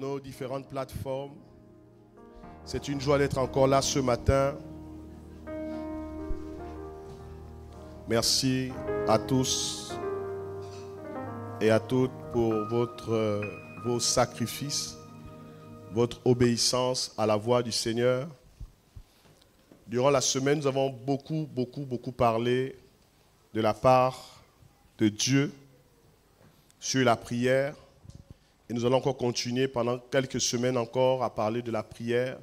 nos différentes plateformes. C'est une joie d'être encore là ce matin. Merci à tous et à toutes pour vos sacrifices, votre obéissance à la voix du Seigneur. Durant la semaine, nous avons beaucoup parlé de la part de Dieu sur la prière. Et nous allons encore continuer pendant quelques semaines encore à parler de la prière.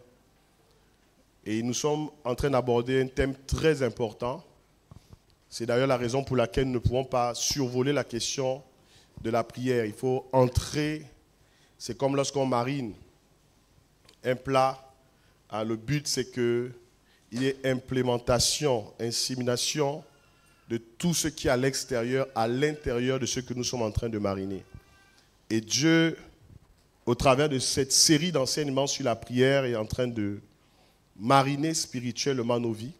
Et nous sommes en train d'aborder un thème très important. C'est d'ailleurs la raison pour laquelle nous ne pouvons pas survoler la question de la prière. Il faut entrer, c'est comme lorsqu'on marine un plat. Le but, c'est qu'il y ait implémentation, insémination de tout ce qui est à l'extérieur, à l'intérieur de ce que nous sommes en train de mariner. Et Dieu, au travers de cette série d'enseignements sur la prière, est en train de mariner spirituellement nos vies,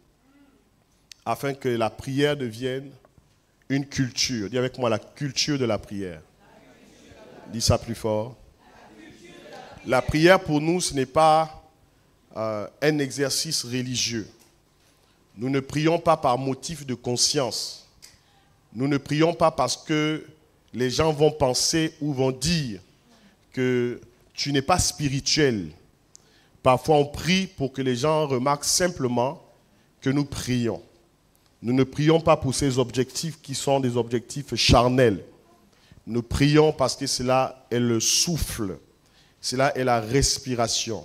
afin que la prière devienne une culture. Dis avec moi, la culture de la prière. Dis ça plus fort. La prière pour nous, ce n'est pas un exercice religieux. Nous ne prions pas par motif de conscience. Nous ne prions pas parce que les gens vont penser ou vont dire que tu n'es pas spirituel. Parfois, on prie pour que les gens remarquent simplement que nous prions. Nous ne prions pas pour ces objectifs qui sont des objectifs charnels. Nous prions parce que cela est le souffle. Cela est la respiration.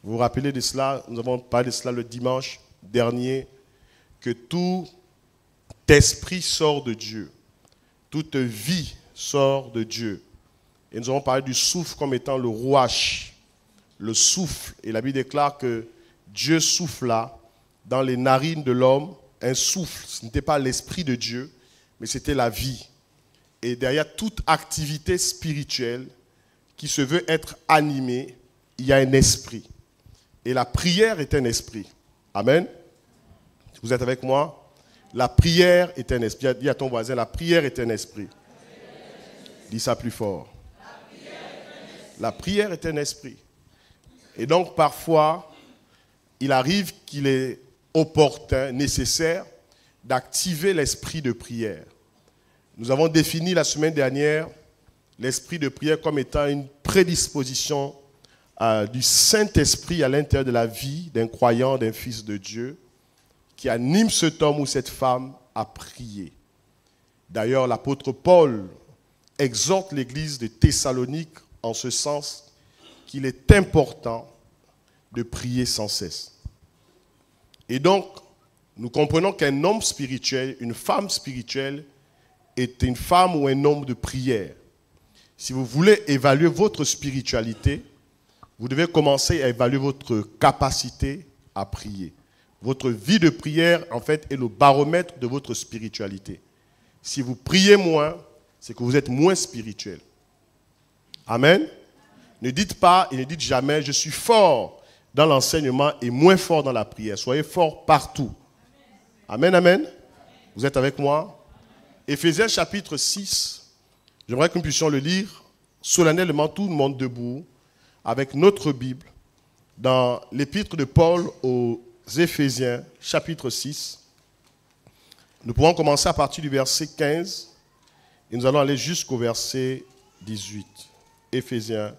Vous vous rappelez de cela? Nous avons parlé de cela le dimanche dernier, que tout esprit sort de Dieu. Toute vie sort de Dieu. Et nous avons parlé du souffle comme étant le rouach, le souffle. Et la Bible déclare que Dieu souffla dans les narines de l'homme un souffle. Ce n'était pas l'esprit de Dieu, mais c'était la vie. Et derrière toute activité spirituelle qui se veut être animée, il y a un esprit. Et la prière est un esprit. Amen. Vous êtes avec moi? La prière est un esprit. Dis à ton voisin, la prière est un esprit. Dis ça plus fort. La prière est un esprit. Et donc parfois, il arrive qu'il est opportun, nécessaire, d'activer l'esprit de prière. Nous avons défini la semaine dernière l'esprit de prière comme étant une prédisposition du Saint-Esprit à l'intérieur de la vie d'un croyant, d'un fils de Dieu, qui anime cet homme ou cette femme à prier. D'ailleurs, l'apôtre Paul exhorte l'église de Thessalonique en ce sens qu'il est important de prier sans cesse. Et donc, nous comprenons qu'un homme spirituel, une femme spirituelle, est une femme ou un homme de prière. Si vous voulez évaluer votre spiritualité, vous devez commencer à évaluer votre capacité à prier. Votre vie de prière, en fait, est le baromètre de votre spiritualité. Si vous priez moins, c'est que vous êtes moins spirituel. Amen. Ne dites pas et ne dites jamais, je suis fort dans l'enseignement et moins fort dans la prière. Soyez fort partout. Amen, amen. Vous êtes avec moi? Éphésiens chapitre 6. J'aimerais que nous puissions le lire solennellement, tout le monde debout, avec notre Bible, dans l'épître de Paul aux Éphésiens, chapitre 6. Nous pourrons commencer à partir du verset 15 et nous allons aller jusqu'au verset 18. Éphésiens,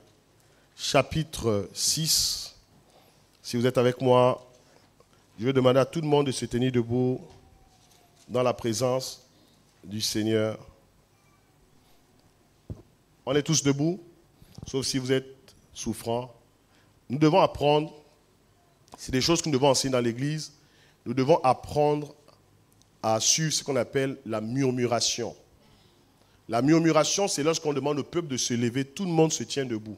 chapitre 6. Si vous êtes avec moi, je vais demander à tout le monde de se tenir debout dans la présence du Seigneur. On est tous debout, sauf si vous êtes souffrants. Nous devons apprendre, c'est des choses que nous devons enseigner dans l'église, nous devons apprendre à suivre ce qu'on appelle la murmuration. La murmuration, c'est lorsqu'on demande au peuple de se lever, tout le monde se tient debout.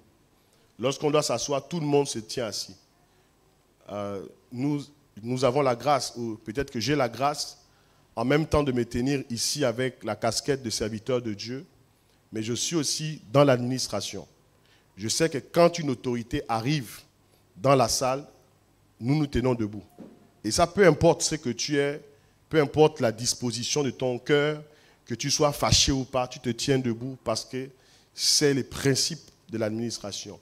Lorsqu'on doit s'asseoir, tout le monde se tient assis. Nous avons la grâce, ou peut-être que j'ai la grâce, en même temps de me tenir ici avec la casquette de serviteur de Dieu, mais je suis aussi dans l'administration. Je sais que quand une autorité arrive dans la salle, nous nous tenons debout. Et ça, peu importe ce que tu es, peu importe la disposition de ton cœur, que tu sois fâché ou pas, tu te tiens debout parce que c'est les principes de l'administration.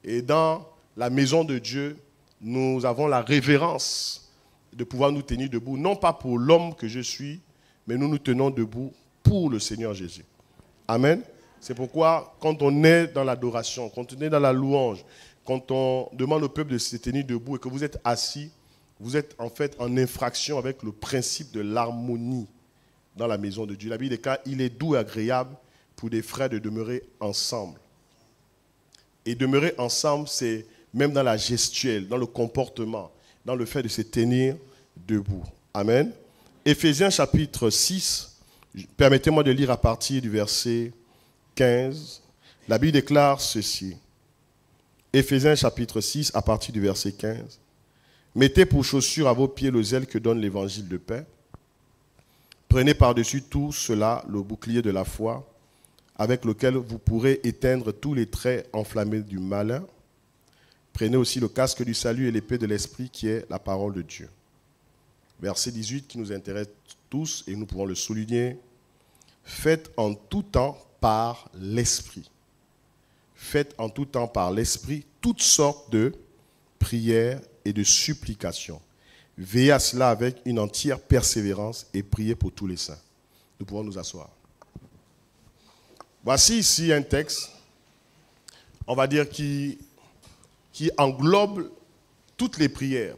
Et dans la maison de Dieu, nous avons la révérence de pouvoir nous tenir debout, non pas pour l'homme que je suis, mais nous nous tenons debout pour le Seigneur Jésus. Amen. C'est pourquoi quand on est dans l'adoration, quand on est dans la louange, quand on demande au peuple de se tenir debout et que vous êtes assis, vous êtes en fait en infraction avec le principe de l'harmonie dans la maison de Dieu. La Bible dit qu'il est doux et agréable pour des frères de demeurer ensemble. Et demeurer ensemble, c'est même dans la gestuelle, dans le comportement, dans le fait de se tenir debout. Amen. Éphésiens chapitre 6, permettez-moi de lire à partir du verset 15. La Bible déclare ceci. Éphésiens chapitre 6, à partir du verset 15. Mettez pour chaussure à vos pieds le zèle que donne l'évangile de paix. Prenez par-dessus tout cela le bouclier de la foi, avec lequel vous pourrez éteindre tous les traits enflammés du malin. Prenez aussi le casque du salut et l'épée de l'esprit qui est la parole de Dieu. Verset 18 qui nous intéresse tous et nous pouvons le souligner. Faites en tout temps par l'esprit. Faites en tout temps par l'esprit toutes sortes de prières et de supplications. Veillez à cela avec une entière persévérance et priez pour tous les saints. Nous pouvons nous asseoir. Voici ici un texte, on va dire, qui englobe toutes les prières.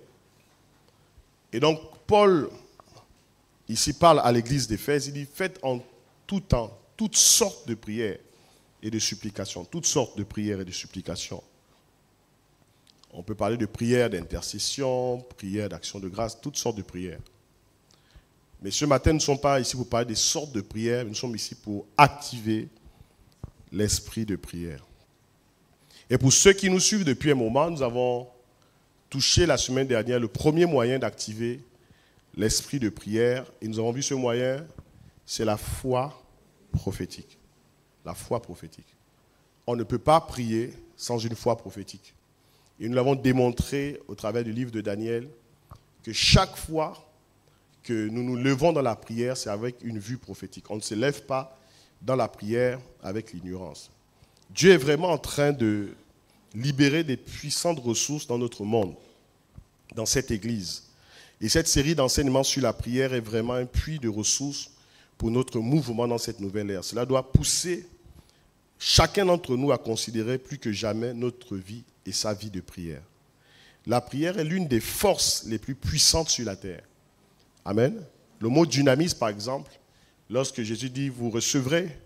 Et donc, Paul, ici, parle à l'église d'Éphèse, il dit, faites en tout temps toutes sortes de prières et de supplications. Toutes sortes de prières et de supplications. On peut parler de prières d'intercession, prières d'action de grâce, toutes sortes de prières. Mais ce matin, nous ne sommes pas ici pour parler des sortes de prières, nous sommes ici pour activer l'esprit de prière. Et pour ceux qui nous suivent depuis un moment, nous avons touché la semaine dernière le premier moyen d'activer l'esprit de prière. Et nous avons vu ce moyen, c'est la foi prophétique. La foi prophétique. On ne peut pas prier sans une foi prophétique. Et nous l'avons démontré au travers du livre de Daniel, que chaque fois que nous nous levons dans la prière, c'est avec une vue prophétique. On ne se lève pas dans la prière avec l'ignorance. Dieu est vraiment en train de libérer des puissantes ressources dans notre monde, dans cette église. Et cette série d'enseignements sur la prière est vraiment un puits de ressources pour notre mouvement dans cette nouvelle ère. Cela doit pousser chacun d'entre nous à considérer plus que jamais notre vie et sa vie de prière. La prière est l'une des forces les plus puissantes sur la terre. Amen. Le mot dynamis, par exemple, lorsque Jésus dit « vous recevrez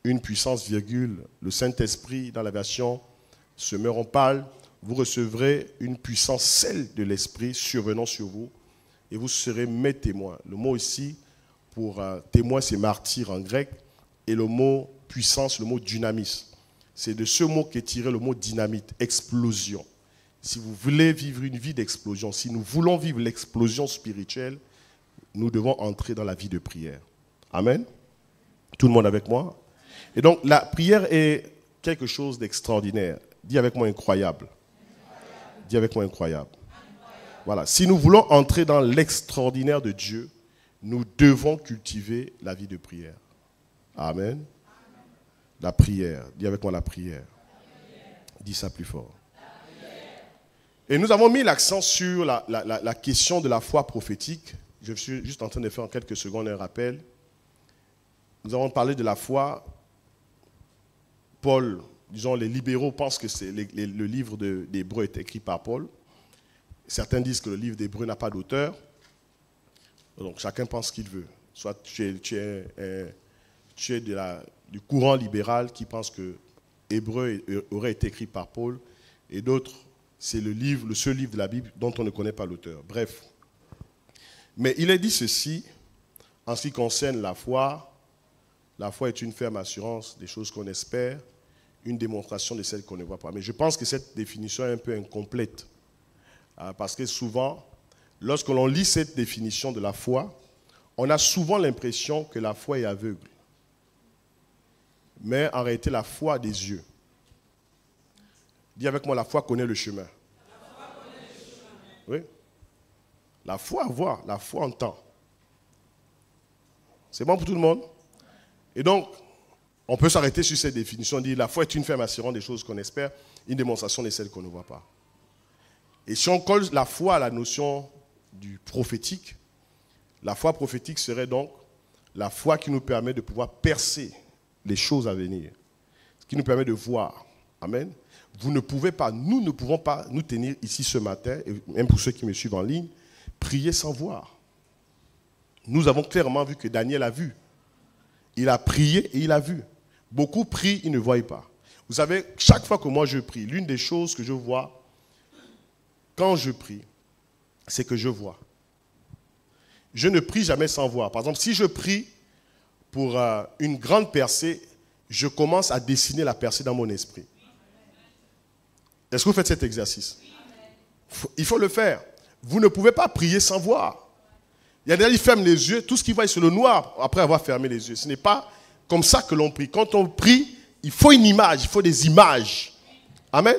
une puissance, virgule, le Saint-Esprit, dans la version semeur en pâle, vous recevrez une puissance, celle de l'Esprit, survenant sur vous, et vous serez mes témoins. » Le mot ici, pour témoin, c'est martyr en grec, et le mot puissance, le mot dynamis. C'est de ce mot qu'est tiré le mot dynamite, explosion. Si vous voulez vivre une vie d'explosion, si nous voulons vivre l'explosion spirituelle, nous devons entrer dans la vie de prière. Amen. Tout le monde avec moi? Et donc, la prière est quelque chose d'extraordinaire. Dis avec moi incroyable. Dis avec moi incroyable. Voilà. Si nous voulons entrer dans l'extraordinaire de Dieu, nous devons cultiver la vie de prière. Amen. La prière. Dis avec moi la prière. Dis ça plus fort. Et nous avons mis l'accent sur la question de la foi prophétique. Je suis juste en train de faire en quelques secondes un rappel. Nous avons parlé de la foi. Paul, disons, les libéraux pensent que le livre d'Hébreux est écrit par Paul. Certains disent que le livre d'Hébreux n'a pas d'auteur. Donc chacun pense ce qu'il veut. Soit tu es du courant libéral qui pense que Hébreux aurait été écrit par Paul, et d'autres, c'est le seul livre de la Bible dont on ne connaît pas l'auteur. Bref. Mais il est dit ceci, en ce qui concerne la foi est une ferme assurance des choses qu'on espère, une démonstration de celles qu'on ne voit pas. Mais je pense que cette définition est un peu incomplète. Parce que souvent, lorsque l'on lit cette définition de la foi, on a souvent l'impression que la foi est aveugle. Mais en réalité, la foi a des yeux. Dis avec moi, la foi connaît le chemin. Oui. La foi voit, la foi entend. C'est bon pour tout le monde? Et donc, On peut s'arrêter sur cette définition, dire la foi est une ferme assurance des choses qu'on espère, une démonstration de celles qu'on ne voit pas. Et si on colle la foi à la notion du prophétique, la foi prophétique serait donc la foi qui nous permet de pouvoir percer les choses à venir, ce qui nous permet de voir. Amen. Vous ne pouvez pas, nous ne pouvons pas nous tenir ici ce matin, et même pour ceux qui me suivent en ligne, prier sans voir. Nous avons clairement vu que Daniel a vu. Il a prié et il a vu. Beaucoup prient, ils ne voient pas. Vous savez, chaque fois que moi je prie, l'une des choses que je vois quand je prie, c'est que je vois. Je ne prie jamais sans voir. Par exemple, si je prie pour une grande percée, je commence à dessiner la percée dans mon esprit. Est-ce que vous faites cet exercice? Il faut le faire. Vous ne pouvez pas prier sans voir. Il y a des gens qui ferment les yeux, tout ce qui va c'est le noir après avoir fermé les yeux. Ce n'est pas comme ça que l'on prie. Quand on prie, il faut une image, il faut des images. Amen.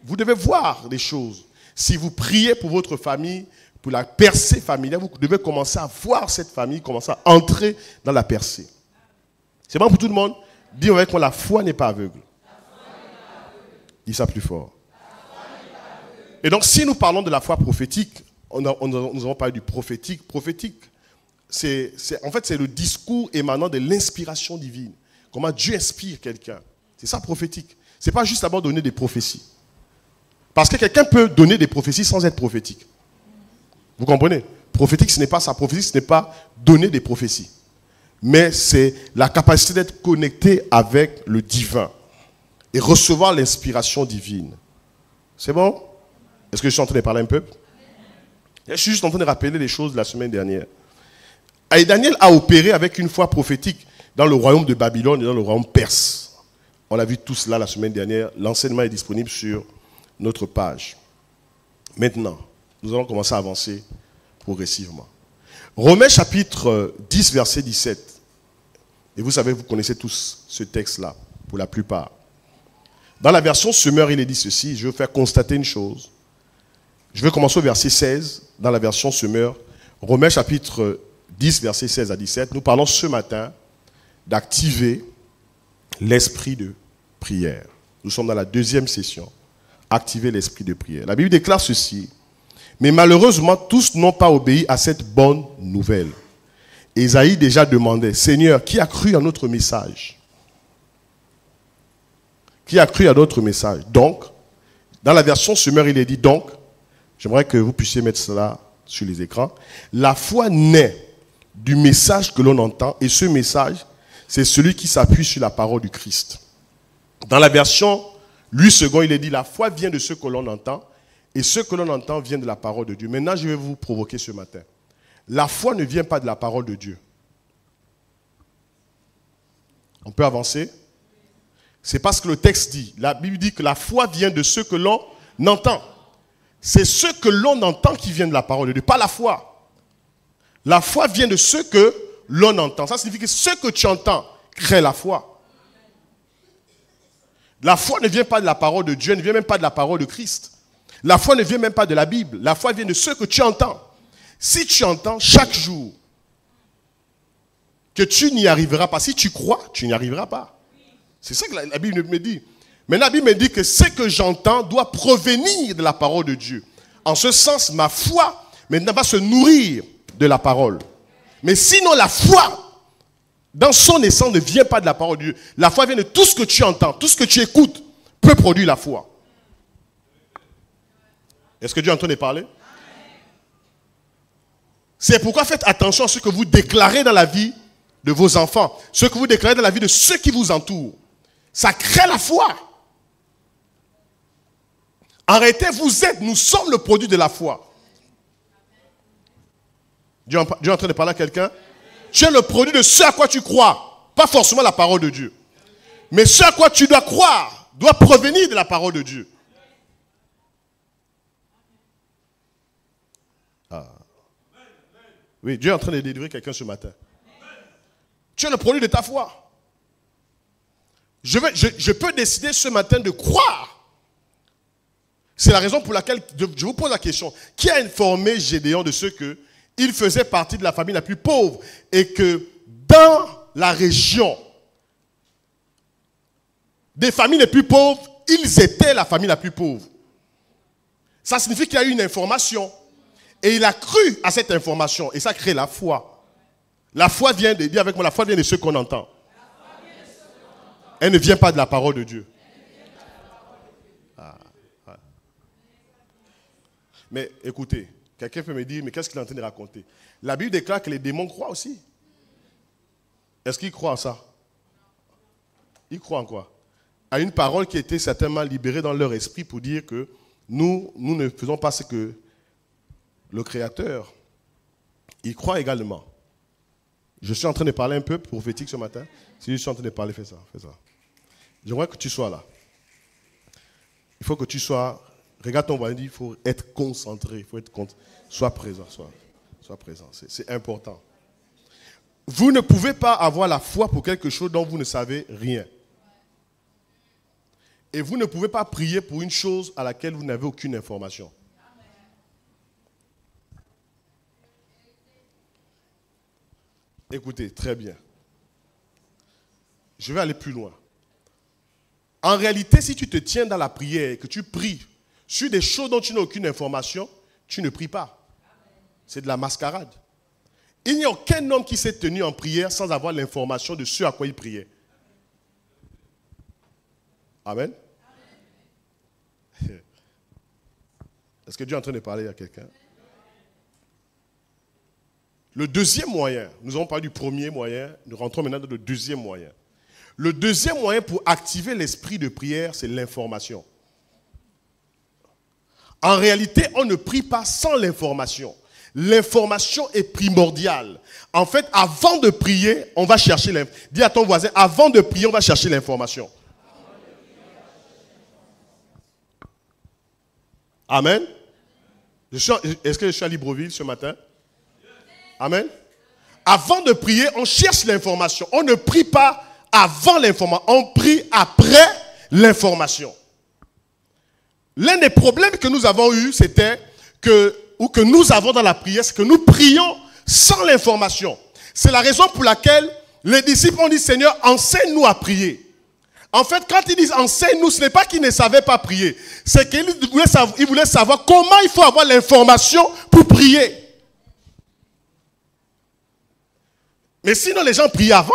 Vous devez voir les choses. Si vous priez pour votre famille, pour la percée familiale, vous devez commencer à voir cette famille, commencer à entrer dans la percée. C'est bon pour tout le monde? Dis avec moi, la foi n'est pas aveugle. Dis ça plus fort. Et donc, si nous parlons de la foi prophétique, nous avons parlé du prophétique. Prophétique, en fait, c'est le discours émanant de l'inspiration divine. Comment Dieu inspire quelqu'un. C'est ça, prophétique. Ce n'est pas juste d'abord donner des prophéties. Parce que quelqu'un peut donner des prophéties sans être prophétique. Vous comprenez? Prophétique, ce n'est pas ça. Prophétique, ce n'est pas donner des prophéties. Mais c'est la capacité d'être connecté avec le divin et recevoir l'inspiration divine. C'est bon? Est-ce que je suis en train de parler un peu? Je suis juste en train de rappeler les choses de la semaine dernière. Et Daniel a opéré avec une foi prophétique dans le royaume de Babylone et dans le royaume perse. On a vu tout cela la semaine dernière. L'enseignement est disponible sur notre page. Maintenant, nous allons commencer à avancer progressivement. Romains chapitre 10, verset 17. Et vous savez, vous connaissez tous ce texte-là, pour la plupart. Dans la version Semeur, il est dit ceci. Je vais vous faire constater une chose. Je vais commencer au verset 16, dans la version Semeur. Romains chapitre 10, verset 16 à 17. Nous parlons ce matin d'activer l'esprit de prière. Nous sommes dans la deuxième session. Activer l'esprit de prière. La Bible déclare ceci. Mais malheureusement, tous n'ont pas obéi à cette bonne nouvelle. Ésaïe déjà demandait, Seigneur, qui a cru à notre message? Qui a cru à notre message? Donc, dans la version Semeur, il est dit donc, j'aimerais que vous puissiez mettre cela sur les écrans. La foi naît du message que l'on entend, et ce message, c'est celui qui s'appuie sur la parole du Christ. Dans la version Louis II, il est dit, la foi vient de ce que l'on entend, et ce que l'on entend vient de la parole de Dieu. Maintenant, je vais vous provoquer ce matin. La foi ne vient pas de la parole de Dieu. On peut avancer? C'est parce que le texte dit, la Bible dit que la foi vient de ce que l'on entend. C'est ce que l'on entend qui vient de la parole de Dieu, pas la foi. La foi vient de ce que l'on entend. Ça signifie que ce que tu entends crée la foi. La foi ne vient pas de la parole de Dieu, ne vient même pas de la parole de Christ. La foi ne vient même pas de la Bible. La foi vient de ce que tu entends. Si tu entends chaque jour que tu n'y arriveras pas, si tu crois, tu n'y arriveras pas. C'est ça que la Bible me dit. Mais la Bible me dit que ce que j'entends doit provenir de la parole de Dieu. En ce sens, ma foi maintenant va se nourrir de la parole. Mais sinon, la foi, dans son essence, ne vient pas de la parole de Dieu. La foi vient de tout ce que tu entends, tout ce que tu écoutes peut produire la foi. Est-ce que Dieu est en train de parler? C'est pourquoi faites attention à ce que vous déclarez dans la vie de vos enfants, ce que vous déclarez dans la vie de ceux qui vous entourent. Ça crée la foi. Arrêtez, nous sommes le produit de la foi. Dieu est en train de parler à quelqu'un? Tu es le produit de ce à quoi tu crois, pas forcément la parole de Dieu. Mais ce à quoi tu dois croire doit provenir de la parole de Dieu. Oui, Dieu est en train de délivrer quelqu'un ce matin. Tu es le produit de ta foi. Je peux décider ce matin de croire. C'est la raison pour laquelle je vous pose la question. Qui a informé Gédéon de ce qu'il faisait partie de la famille la plus pauvre et que dans la région des familles les plus pauvres, ils étaient la famille la plus pauvre. Ça signifie qu'il y a eu une information. Et il a cru à cette information. Et ça crée la foi. La foi vient de, dis avec moi, la foi vient de ce qu'on entend. Elle ne vient pas de la parole de Dieu. Mais écoutez, quelqu'un peut me dire, mais qu'est-ce qu'il est en train de raconter? La Bible déclare que les démons croient aussi. Est-ce qu'ils croient en ça? Ils croient en quoi? À une parole qui était certainement libérée dans leur esprit pour dire que nous ne faisons pas ce que le Créateur, il croit également. Je suis en train de parler un peu prophétique ce matin. Si je suis en train de parler, fais ça, fais ça. J'aimerais que tu sois là. Il faut que tu sois... Regarde ton voisin, il faut être concentré, il faut être sois présent, sois présent, c'est important. Vous ne pouvez pas avoir la foi pour quelque chose dont vous ne savez rien. Et vous ne pouvez pas prier pour une chose à laquelle vous n'avez aucune information. Écoutez, très bien. Je vais aller plus loin. En réalité, si tu te tiens dans la prière et que tu pries sur des choses dont tu n'as aucune information, tu ne pries pas. C'est de la mascarade. Il n'y a aucun homme qui s'est tenu en prière sans avoir l'information de ce à quoi il priait. Amen. Est-ce que Dieu est en train de parler à quelqu'un? Le deuxième moyen, nous avons parlé du premier moyen, nous rentrons maintenant dans le deuxième moyen. Le deuxième moyen pour activer l'esprit de prière, c'est l'information. En réalité, on ne prie pas sans l'information. L'information est primordiale. En fait, avant de prier, on va chercher l'information. Dis à ton voisin, avant de prier, on va chercher l'information. Amen. Est-ce que je suis à Libreville ce matin? Amen. Avant de prier, on cherche l'information. On ne prie pas avant l'information. On prie après l'information. L'un des problèmes que nous avons eu, c'était que nous avons dans la prière, c'est que nous prions sans l'information. C'est la raison pour laquelle les disciples ont dit, Seigneur, enseigne-nous à prier. En fait, quand ils disent enseigne-nous, ce n'est pas qu'ils ne savaient pas prier. C'est qu'ils voulaient savoir comment il faut avoir l'information pour prier. Mais sinon, les gens priaient avant.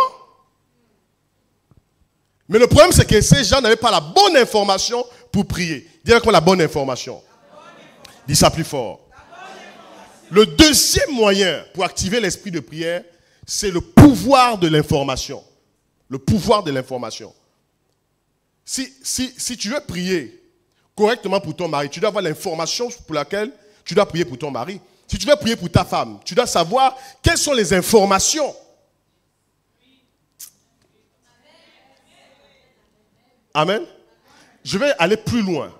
Mais le problème, c'est que ces gens n'avaient pas la bonne information pour prier. Dis avec moi la bonne information. Dis ça plus fort. Le deuxième moyen pour activer l'esprit de prière, c'est le pouvoir de l'information. Le pouvoir de l'information. Si tu veux prier correctement pour ton mari, tu dois avoir l'information pour laquelle tu dois prier pour ton mari. Si tu veux prier pour ta femme, tu dois savoir quelles sont les informations. Amen. Je vais aller plus loin.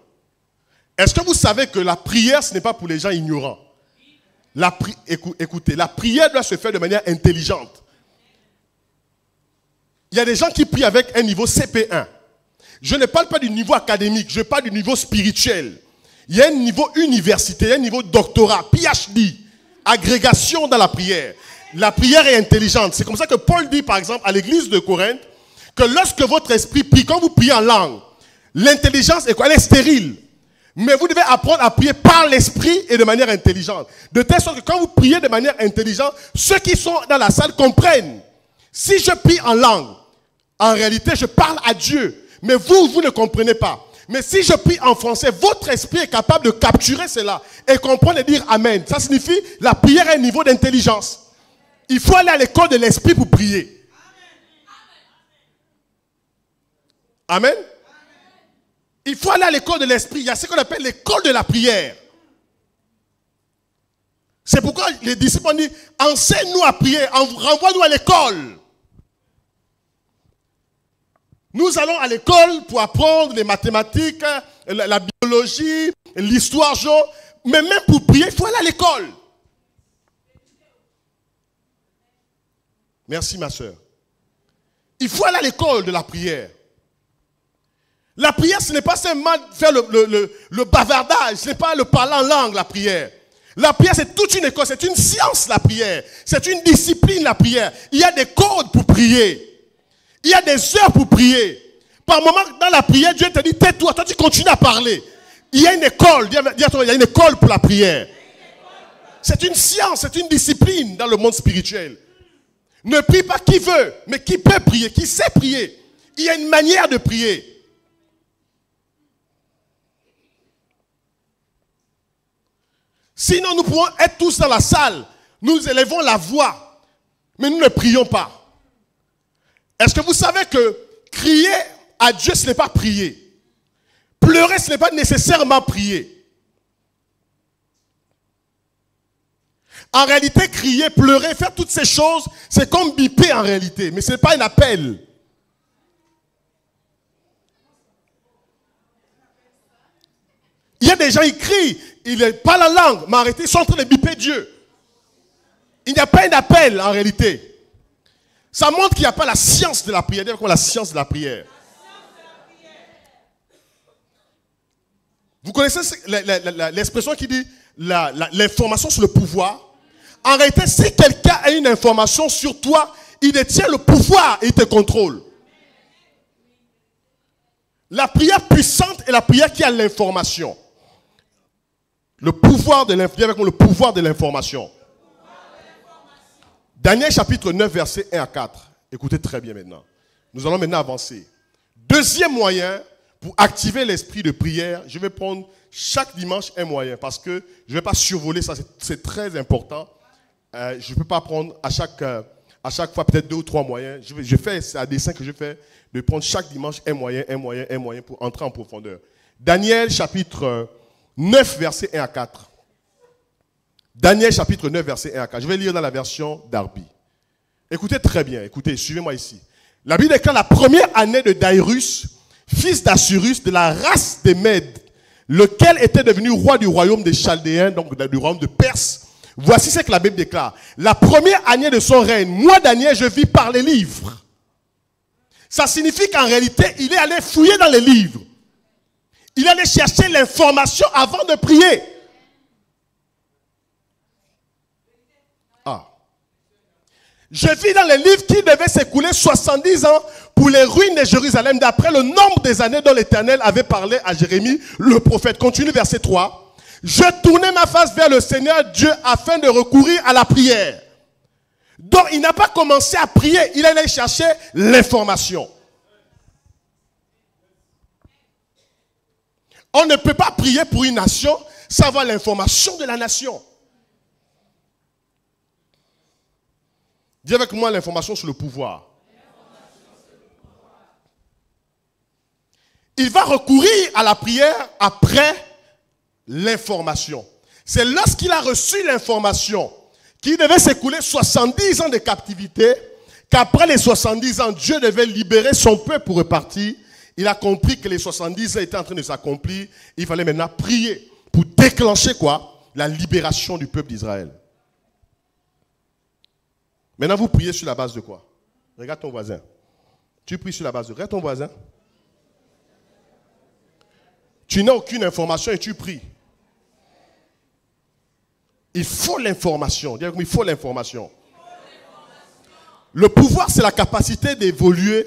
Est-ce que vous savez que la prière, ce n'est pas pour les gens ignorants? Écoutez, la prière doit se faire de manière intelligente. Il y a des gens qui prient avec un niveau CP1. Je ne parle pas du niveau académique, je parle du niveau spirituel. Il y a un niveau universitaire, un niveau doctorat, PhD, agrégation dans la prière. La prière est intelligente. C'est comme ça que Paul dit, par exemple, à l'église de Corinthe, que lorsque votre esprit prie, quand vous priez en langue, l'intelligence est quoi? Elle est stérile. Mais vous devez apprendre à prier par l'esprit et de manière intelligente. De telle sorte que quand vous priez de manière intelligente, ceux qui sont dans la salle comprennent. Si je prie en langue, en réalité, je parle à Dieu. Mais vous ne comprenez pas. Mais si je prie en français, votre esprit est capable de capturer cela et comprendre et dire Amen. Ça signifie la prière est un niveau d'intelligence. Il faut aller à l'école de l'esprit pour prier. Amen. Il faut aller à l'école de l'esprit. Il y a ce qu'on appelle l'école de la prière. C'est pourquoi les disciples ont dit, enseigne-nous à prier, renvoie-nous à l'école. Nous allons à l'école pour apprendre les mathématiques, la biologie, l'histoire, mais même pour prier, il faut aller à l'école. Merci ma soeur. Il faut aller à l'école de la prière. La prière, ce n'est pas seulement faire le bavardage, ce n'est pas le parler en langue, la prière. La prière, c'est toute une école, c'est une science, la prière. C'est une discipline, la prière. Il y a des codes pour prier. Il y a des heures pour prier. Par moment, dans la prière, Dieu te dit, tais-toi, toi tu continues à parler. Il y a une école, il y a une école pour la prière. C'est une science, c'est une discipline dans le monde spirituel. Ne prie pas qui veut, mais qui peut prier, qui sait prier. Il y a une manière de prier. Sinon, nous pouvons être tous dans la salle. Nous élevons la voix, mais nous ne prions pas. Est-ce que vous savez que crier à Dieu, ce n'est pas prier? Pleurer, ce n'est pas nécessairement prier. En réalité, crier, pleurer, faire toutes ces choses, c'est comme biper en réalité, mais ce n'est pas un appel. Il y a des gens, ils crient, ils ne parlent la langue, mais en réalité, ils sont en train de biper Dieu. Il n'y a pas un appel en réalité. Ça montre qu'il n'y a pas la science de la prière. Dis-moi la science de la prière. Vous connaissez l'expression qui dit l'information sur le pouvoir? En réalité, si quelqu'un a une information sur toi, il détient le pouvoir et il te contrôle. La prière puissante est la prière qui a l'information. Le pouvoir de l'information. Daniel chapitre 9, versets 1 à 4. Écoutez très bien maintenant. Nous allons maintenant avancer. Deuxième moyen pour activer l'esprit de prière, je vais prendre chaque dimanche un moyen parce que je ne vais pas survoler ça, c'est très important. Je ne peux pas prendre à chaque fois peut-être 2 ou 3 moyens. Je fais, c'est un dessin que je fais, de prendre chaque dimanche un moyen pour entrer en profondeur. Daniel chapitre 9, versets 1 à 4. Daniel chapitre 9, verset 1 à 4. Je vais lire dans la version Darby. Écoutez très bien, écoutez, suivez-moi ici. La Bible déclare la première année de Daïrus, fils d'Assurus, de la race des Mèdes, lequel était devenu roi du royaume des Chaldéens, donc du royaume de Perse. Voici ce que la Bible déclare. La première année de son règne, moi Daniel, je vis par les livres. Ça signifie qu'en réalité, il est allé fouiller dans les livres. Il est allé chercher l'information avant de prier. Je vis dans les livres qu'il devait s'écouler 70 ans pour les ruines de Jérusalem, d'après le nombre des années dont l'Éternel avait parlé à Jérémie, le prophète. Continue verset 3. Je tournais ma face vers le Seigneur Dieu afin de recourir à la prière. Donc il n'a pas commencé à prier, il allait chercher l'information. On ne peut pas prier pour une nation sans avoir l'information de la nation. Dis avec moi l'information sur le pouvoir. Il va recourir à la prière après l'information. C'est lorsqu'il a reçu l'information qu'il devait s'écouler 70 ans de captivité, qu'après les 70 ans, Dieu devait libérer son peuple pour repartir. Il a compris que les 70 ans étaient en train de s'accomplir. Il fallait maintenant prier pour déclencher quoi? La libération du peuple d'Israël. Maintenant, vous priez sur la base de quoi? Regarde ton voisin. Tu pries sur la base de... Regarde ton voisin. Tu n'as aucune information et tu pries. Il faut l'information. Dis-moi, il faut l'information. Le pouvoir, c'est la capacité d'évoluer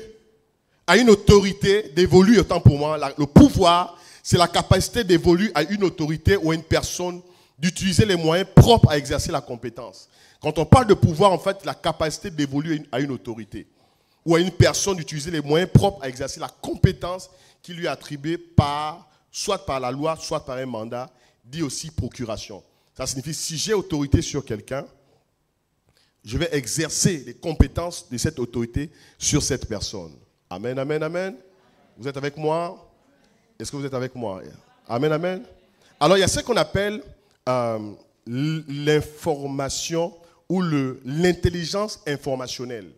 à une autorité, d'évoluer autant pour moi. Le pouvoir, c'est la capacité d'évoluer à une autorité ou à une personne, d'utiliser les moyens propres à exercer la compétence. Quand on parle de pouvoir, en fait, la capacité d'évoluer à une autorité ou à une personne d'utiliser les moyens propres à exercer la compétence qui lui est attribuée soit par la loi, soit par un mandat, dit aussi procuration. Ça signifie, si j'ai autorité sur quelqu'un, je vais exercer les compétences de cette autorité sur cette personne. Amen, amen, amen. Vous êtes avec moi? Est-ce que vous êtes avec moi? Amen, amen. Alors, il y a ce qu'on appelle l'information ou l'intelligence informationnelle.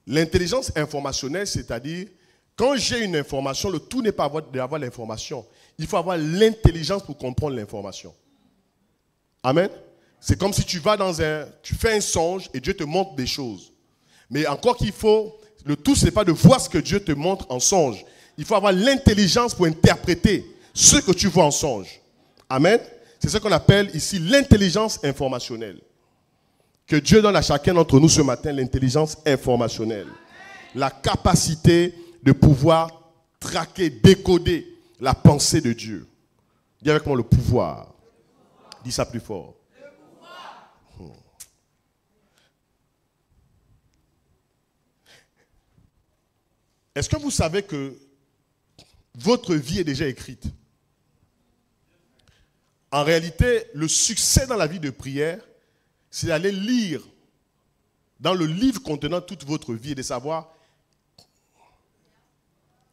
L'intelligence informationnelle, c'est-à-dire, quand j'ai une information, le tout n'est pas d'avoir l'information. Il faut avoir l'intelligence pour comprendre l'information. Amen. C'est comme si tu fais un songe et Dieu te montre des choses. Mais encore le tout, ce n'est pas de voir ce que Dieu te montre en songe. Il faut avoir l'intelligence pour interpréter ce que tu vois en songe. Amen. C'est ce qu'on appelle ici l'intelligence informationnelle. Que Dieu donne à chacun d'entre nous ce matin l'intelligence informationnelle. La capacité de pouvoir traquer, décoder la pensée de Dieu. Dis avec moi le pouvoir. Dis ça plus fort. Est-ce que vous savez que votre vie est déjà écrite? En réalité, le succès dans la vie de prière, c'est d'aller lire dans le livre contenant toute votre vie et de savoir,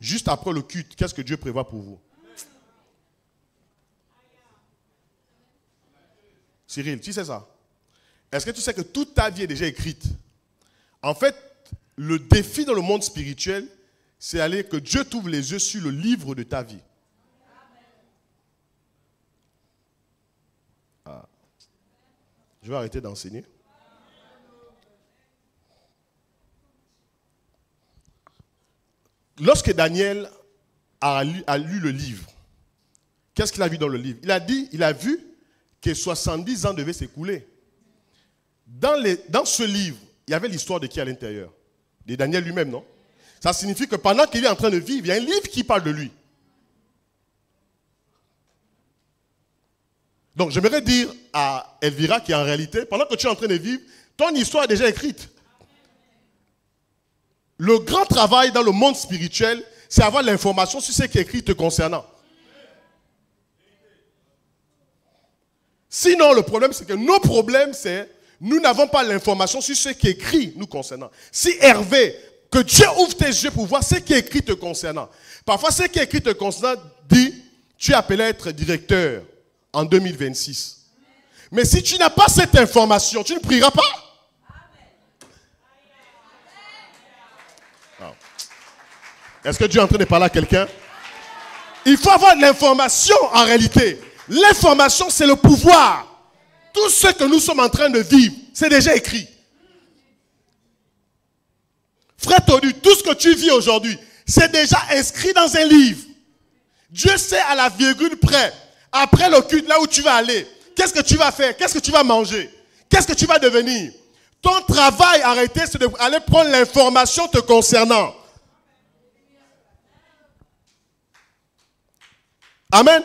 juste après le culte, qu'est-ce que Dieu prévoit pour vous. Cyril, tu sais ça? Est-ce que tu sais que toute ta vie est déjà écrite? En fait, le défi dans le monde spirituel, c'est d'aller que Dieu t'ouvre les yeux sur le livre de ta vie. Ah. Je vais arrêter d'enseigner. Lorsque Daniel a lu le livre, qu'est-ce qu'il a vu dans le livre? Il a vu que 70 ans devaient s'écouler. Dans ce livre, il y avait l'histoire de qui à l'intérieur? De Daniel lui-même, non? Ça signifie que pendant qu'il est en train de vivre, il y a un livre qui parle de lui. Donc, j'aimerais dire à Elvira qu'en réalité, pendant que tu es en train de vivre, ton histoire est déjà écrite. Le grand travail dans le monde spirituel, c'est avoir l'information sur ce qui est écrit te concernant. Sinon, le problème, c'est que nos problèmes, c'est nous n'avons pas l'information sur ce qui est écrit nous concernant. Si Hervé, que Dieu ouvre tes yeux pour voir ce qui est écrit te concernant. Parfois, ce qui est écrit te concernant dit, tu es appelé à être directeur en 2026. Mais si tu n'as pas cette information, tu ne prieras pas. Est-ce que Dieu est en train de parler à quelqu'un? Il faut avoir de l'information en réalité. L'information, c'est le pouvoir. Tout ce que nous sommes en train de vivre, c'est déjà écrit. Frère Tony, tout ce que tu vis aujourd'hui, c'est déjà inscrit dans un livre. Dieu sait à la virgule près, après le culte, là où tu vas aller, qu'est-ce que tu vas faire, qu'est-ce que tu vas manger, qu'est-ce que tu vas devenir. Ton travail, arrêtez, c'est d'aller prendre l'information te concernant. Amen.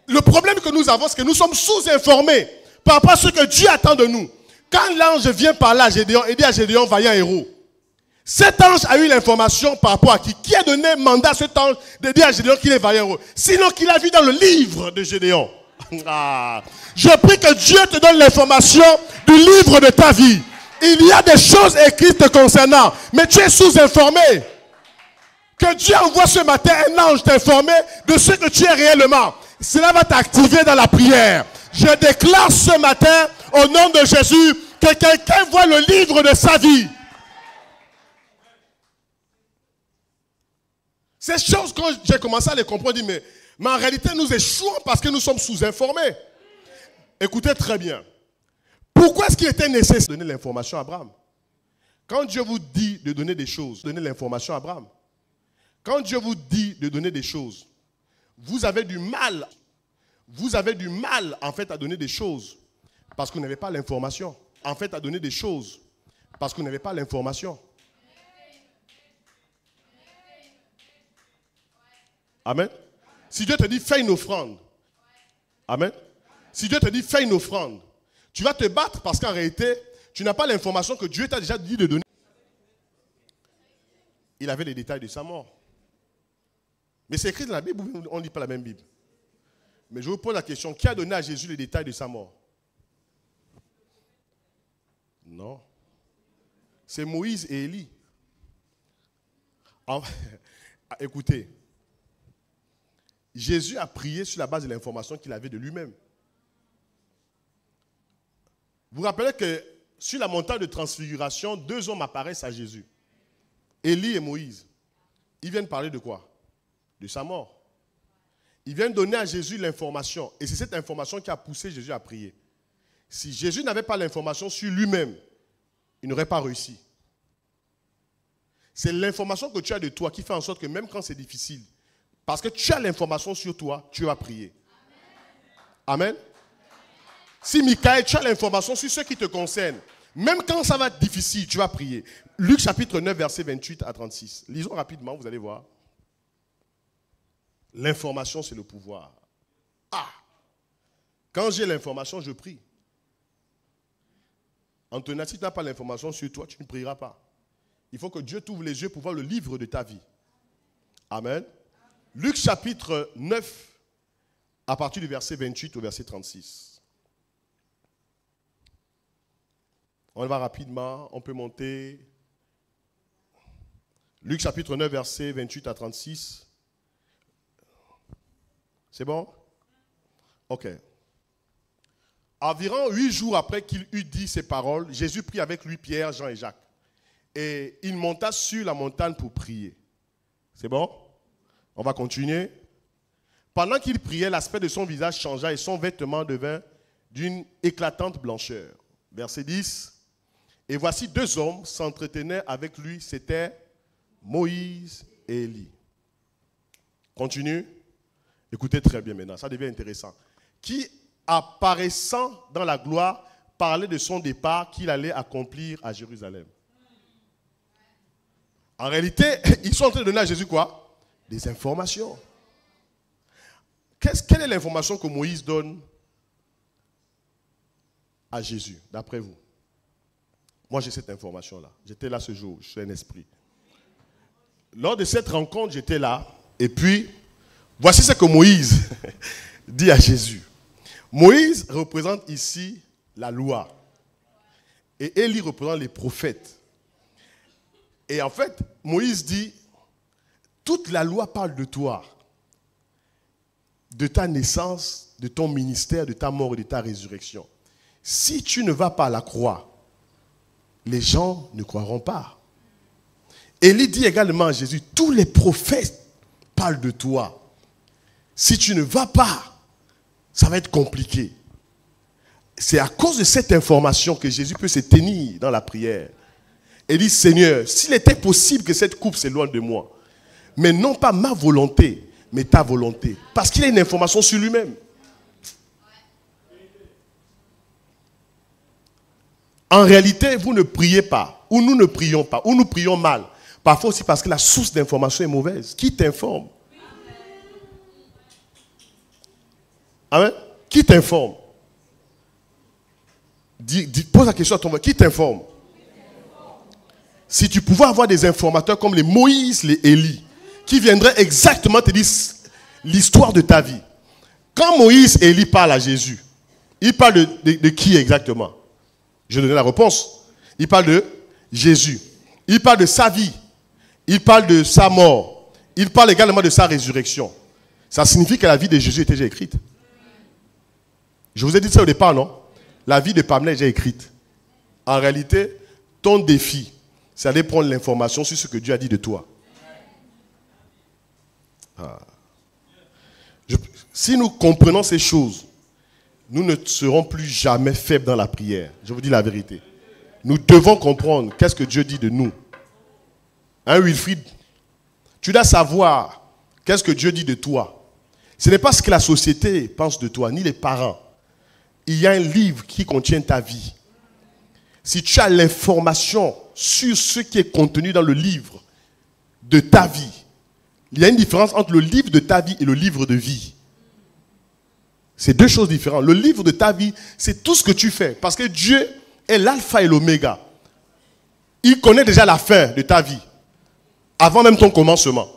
Le problème que nous avons, c'est que nous sommes sous-informés par rapport à ce que Dieu attend de nous. Quand l'ange vient par là, Gédéon, et dit à Gédéon, vaillant héros. Cet ange a eu l'information par rapport à qui? Qui a donné mandat à cet ange de dire à Gédéon qu'il est vaillant héros? Sinon qu'il a vu dans le livre de Gédéon. Ah. Je prie que Dieu te donne l'information du livre de ta vie. Il y a des choses écrites te concernant, mais tu es sous-informé. Que Dieu envoie ce matin un ange t'informer de ce que tu es réellement. Cela va t'activer dans la prière. Je déclare ce matin, au nom de Jésus, que quelqu'un voit le livre de sa vie. Ces choses, quand j'ai commencé à les comprendre, je dis, mais en réalité, nous échouons parce que nous sommes sous-informés. Écoutez très bien. Pourquoi est-ce qu'il était nécessaire de donner l'information à Abraham? Quand Dieu vous dit de donner des choses, donnez l'information à Abraham. Quand Dieu vous dit de donner des choses, vous avez du mal. Vous avez du mal, en fait, à donner des choses parce que vous n'avez pas l'information. En fait, à donner des choses parce que vous n'avez pas l'information. Amen. Si Dieu te dit, fais une offrande. Amen. Si Dieu te dit, fais une offrande, tu vas te battre parce qu'en réalité, tu n'as pas l'information que Dieu t'a déjà dit de donner. Il avait les détails de sa mort. Mais c'est écrit dans la Bible, on ne lit pas la même Bible. Mais je vous pose la question, qui a donné à Jésus les détails de sa mort? Non. C'est Moïse et Élie. Écoutez, Jésus a prié sur la base de l'information qu'il avait de lui-même. Vous vous rappelez que sur la montagne de transfiguration, 2 hommes apparaissent à Jésus. Élie et Moïse. Ils viennent parler de quoi? De sa mort. Ils viennent donner à Jésus l'information. Et c'est cette information qui a poussé Jésus à prier. Si Jésus n'avait pas l'information sur lui-même, il n'aurait pas réussi. C'est l'information que tu as de toi qui fait en sorte que même quand c'est difficile, parce que tu as l'information sur toi, tu vas prier. Amen. Si Michael, tu as l'information sur ce qui te concerne, Même quand ça va être difficile, tu vas prier. Luc chapitre 9, verset 28 à 36. Lisons rapidement, vous allez voir. L'information, c'est le pouvoir. Ah! Quand j'ai l'information, je prie. Antonin, si tu n'as pas l'information sur toi, tu ne prieras pas. Il faut que Dieu t'ouvre les yeux pour voir le livre de ta vie. Amen. Luc chapitre 9, à partir du verset 28 au verset 36. On va rapidement, on peut monter. Luc chapitre 9, verset 28 à 36. C'est bon? Ok. Environ 8 jours après qu'il eut dit ces paroles, Jésus prit avec lui Pierre, Jean et Jacques. Et il monta sur la montagne pour prier. C'est bon? On va continuer. Pendant qu'il priait, l'aspect de son visage changea et son vêtement devint d'une éclatante blancheur. Verset 10. Et voici 2 hommes s'entretenaient avec lui, c'étaient Moïse et Élie. Continue. Écoutez très bien maintenant, ça devient intéressant. Qui, apparaissant dans la gloire, parlait de son départ qu'il allait accomplir à Jérusalem. En réalité, ils sont en train de donner à Jésus quoi? Des informations. Quelle est l'information que Moïse donne à Jésus, d'après vous? Moi, j'ai cette information-là. J'étais là ce jour, je suis un esprit. Lors de cette rencontre, j'étais là, et puis, voici ce que Moïse dit à Jésus. Moïse représente ici la loi. Et Élie représente les prophètes. Et en fait, Moïse dit, toute la loi parle de toi, de ta naissance, de ton ministère, de ta mort et de ta résurrection. Si tu ne vas pas à la croix, les gens ne croiront pas. Élie dit également à Jésus, tous les prophètes parlent de toi. Si tu ne vas pas, ça va être compliqué. C'est à cause de cette information que Jésus peut se tenir dans la prière. Et dit, Seigneur, s'il était possible que cette coupe s'éloigne de moi, mais non pas ma volonté, mais ta volonté. Parce qu'il a une information sur lui-même. En réalité, vous ne priez pas, ou nous ne prions pas, ou nous prions mal. Parfois aussi parce que la source d'information est mauvaise. Qui t'informe? Amen. Qui t'informe? Pose la question à ton voisin. Qui t'informe? Si tu pouvais avoir des informateurs comme les Moïse, les Élie, qui viendraient exactement te dire l'histoire de ta vie. Quand Moïse et Élie parlent à Jésus, ils parlent de qui exactement? Je donne la réponse. Ils parlent de Jésus. Ils parlent de sa vie. Ils parlent de sa mort. Ils parlent également de sa résurrection. Ça signifie que la vie de Jésus était déjà écrite. Je vous ai dit ça au départ, non? La vie de Pamela est déjà écrite. En réalité, ton défi, c'est d'aller prendre l'information sur ce que Dieu a dit de toi. Si nous comprenons ces choses, nous ne serons plus jamais faibles dans la prière. Je vous dis la vérité. Nous devons comprendre qu'est-ce que Dieu dit de nous. Hein, Wilfried? Tu dois savoir qu'est-ce que Dieu dit de toi. Ce n'est pas ce que la société pense de toi, ni les parents. Il y a un livre qui contient ta vie. Si tu as l'information sur ce qui est contenu dans le livre de ta vie, il y a une différence entre le livre de ta vie et le livre de vie. C'est deux choses différentes. Le livre de ta vie, c'est tout ce que tu fais. Parce que Dieu est l'alpha et l'oméga. Il connaît déjà la fin de ta vie. Avant même ton commencement.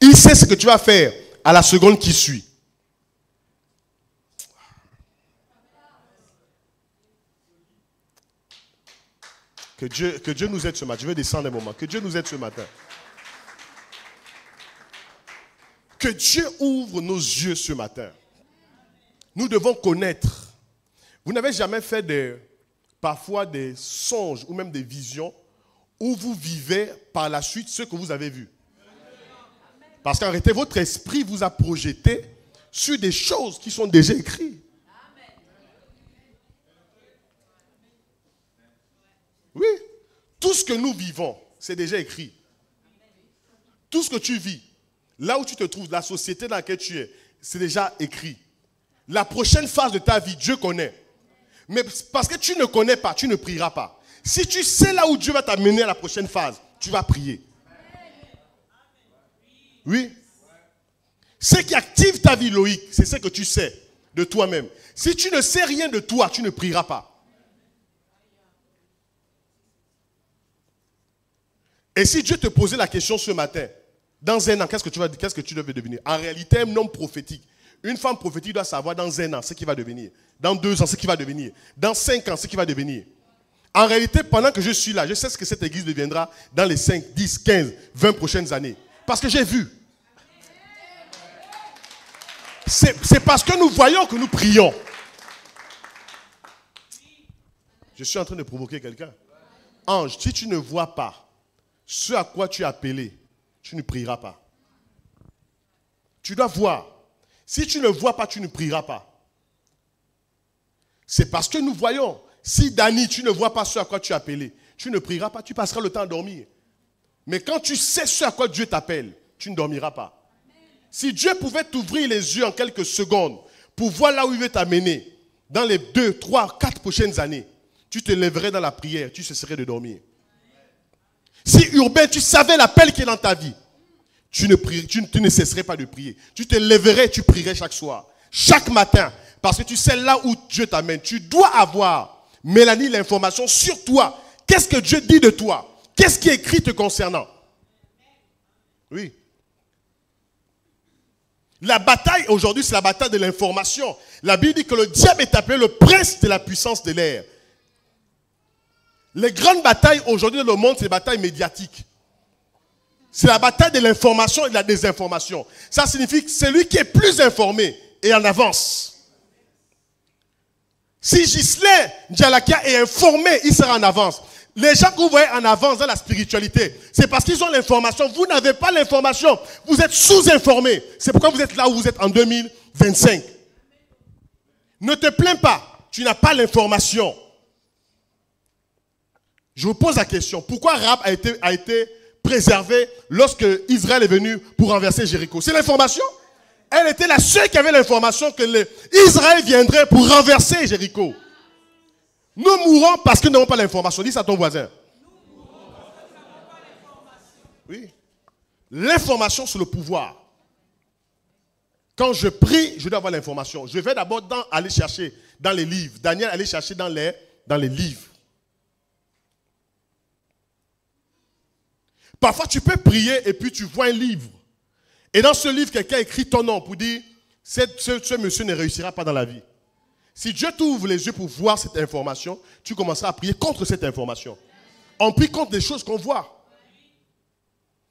Il sait ce que tu vas faire à la seconde qui suit. Que Dieu nous aide ce matin. Je vais descendre un moment. Que Dieu nous aide ce matin. Que Dieu ouvre nos yeux ce matin. Nous devons connaître. Vous n'avez jamais fait parfois des songes ou même des visions où vous vivez par la suite ce que vous avez vu. Parce qu'en réalité, votre esprit vous a projeté sur des choses qui sont déjà écrites. Oui. Tout ce que nous vivons, c'est déjà écrit. Tout ce que tu vis, là où tu te trouves, la société dans laquelle tu es, c'est déjà écrit. La prochaine phase de ta vie, Dieu connaît. Mais parce que tu ne connais pas, tu ne prieras pas. Si tu sais là où Dieu va t'amener à la prochaine phase, tu vas prier. Oui. Ce qui active ta vie, Loïc, c'est ce que tu sais de toi-même. Si tu ne sais rien de toi, tu ne prieras pas. Et si Dieu te posait la question ce matin, dans un an, qu'est-ce que tu devais devenir? En réalité, un homme prophétique. Une femme prophétique doit savoir dans un an ce qu'il va devenir. Dans 2 ans, ce qu'il va devenir. Dans 5 ans, ce qu'il va devenir. En réalité, pendant que je suis là, je sais ce que cette église deviendra dans les 5, 10, 15, 20 prochaines années. Parce que j'ai vu. C'est parce que nous voyons que nous prions. Je suis en train de provoquer quelqu'un. Ange, si tu ne vois pas ce à quoi tu es appelé, tu ne prieras pas. Tu dois voir. Si tu ne vois pas, tu ne prieras pas. C'est parce que nous voyons. Si Dani, tu ne vois pas ce à quoi tu es appelé, tu ne prieras pas, tu passeras le temps à dormir. Mais quand tu sais ce à quoi Dieu t'appelle, tu ne dormiras pas. Si Dieu pouvait t'ouvrir les yeux en quelques secondes pour voir là où il veut t'amener, dans les 2, 3, 4 prochaines années, tu te lèverais dans la prière, tu cesserais de dormir. Si Urbain, tu savais l'appel qui est dans ta vie, tu ne cesserais pas de prier. Tu te lèverais, tu prierais chaque soir, chaque matin, parce que tu sais là où Dieu t'amène. Tu dois avoir, Mélanie, l'information sur toi. Qu'est-ce que Dieu dit de toi? Qu'est-ce qui est écrit te concernant? Oui. La bataille aujourd'hui, c'est la bataille de l'information. La Bible dit que le diable est appelé le prince de la puissance de l'air. Les grandes batailles aujourd'hui dans le monde, c'est les batailles médiatiques. C'est la bataille de l'information et de la désinformation. Ça signifie que celui qui est plus informé est en avance. Si Ghislain Djalakia est informé, il sera en avance. Les gens que vous voyez en avance dans la spiritualité, c'est parce qu'ils ont l'information. Vous n'avez pas l'information. Vous êtes sous-informé. C'est pourquoi vous êtes là où vous êtes en 2025. Ne te plains pas. Tu n'as pas l'information. Je vous pose la question. Pourquoi Rahab a été préservée lorsque Israël est venu pour renverser Jéricho? C'est l'information. Elle était la seule qui avait l'information que Israël viendrait pour renverser Jéricho. Nous mourons parce que nous n'avons pas l'information. Dis ça à ton voisin. Oui. L'information sur le pouvoir. Quand je prie, je dois avoir l'information. Je vais d'abord aller chercher dans les livres. Daniel allait chercher dans les livres. Parfois, tu peux prier et puis tu vois un livre. Et dans ce livre, quelqu'un écrit ton nom pour dire ce monsieur ne réussira pas dans la vie. Si Dieu t'ouvre les yeux pour voir cette information, tu commenceras à prier contre cette information. On prie contre des choses qu'on voit.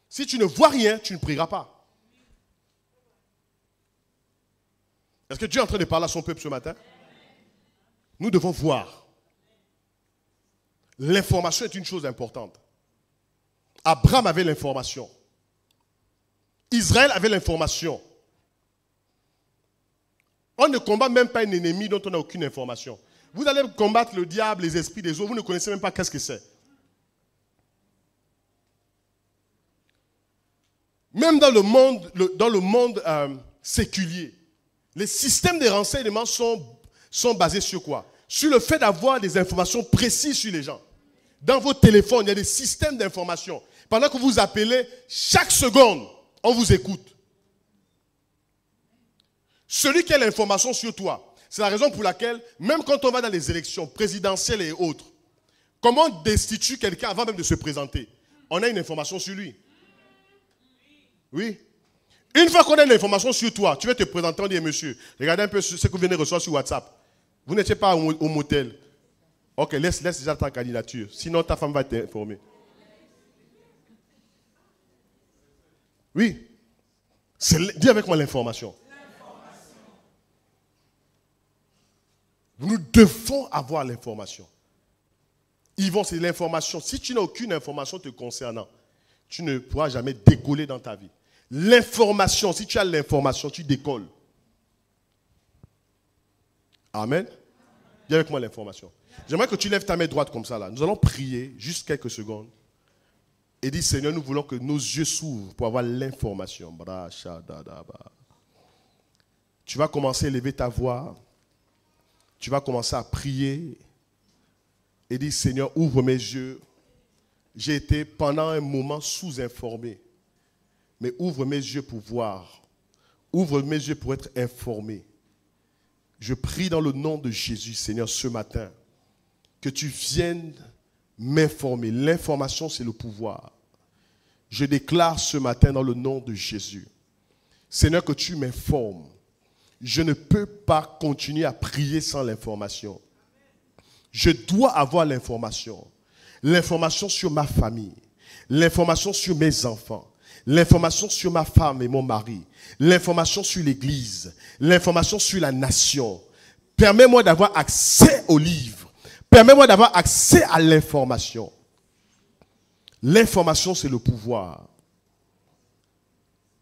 Si tu ne vois rien, tu ne prieras pas. Est-ce que Dieu est en train de parler à son peuple ce matin? Nous devons voir. L'information est une chose importante. Abraham avait l'information. Israël avait l'information. On ne combat même pas un ennemi dont on n'a aucune information. Vous allez combattre le diable, les esprits des eaux, vous ne connaissez même pas qu'est-ce que c'est. Même dans le monde séculier, les systèmes de renseignement sont basés sur quoi? Sur le fait d'avoir des informations précises sur les gens. Dans vos téléphones, il y a des systèmes d'information. Pendant que vous appelez, chaque seconde, on vous écoute. Celui qui a l'information sur toi, c'est la raison pour laquelle, même quand on va dans les élections présidentielles et autres, comment on destitue quelqu'un avant même de se présenter? On a une information sur lui. Oui. Une fois qu'on a une information sur toi, tu vas te présenter, on dit, monsieur, regardez un peu ce que vous venez de recevoir sur WhatsApp. Vous n'étiez pas au motel. Ok, laisse déjà ta candidature. Sinon, ta femme va t'informer. Oui. Dis avec moi l'information. Nous devons avoir l'information. Yvon, c'est l'information. Si tu n'as aucune information te concernant, tu ne pourras jamais décoller dans ta vie. L'information, si tu as l'information, tu décolles. Amen. Dis avec moi l'information. J'aimerais que tu lèves ta main droite comme ça là. Nous allons prier juste quelques secondes. Et dis, Seigneur, nous voulons que nos yeux s'ouvrent pour avoir l'information. Tu vas commencer à élever ta voix. tu vas commencer à prier et dire, Seigneur, ouvre mes yeux. J'ai été pendant un moment sous-informé. Mais ouvre mes yeux pour voir. Ouvre mes yeux pour être informé. Je prie dans le nom de Jésus, Seigneur, ce matin, que tu viennes m'informer. L'information, c'est le pouvoir. Je déclare ce matin dans le nom de Jésus, Seigneur, que tu m'informes. Je ne peux pas continuer à prier sans l'information. Je dois avoir l'information. L'information sur ma famille, l'information sur mes enfants, l'information sur ma femme et mon mari, l'information sur l'église, l'information sur la nation. Permets-moi d'avoir accès aux livres. Permets-moi d'avoir accès à l'information. L'information, c'est le pouvoir.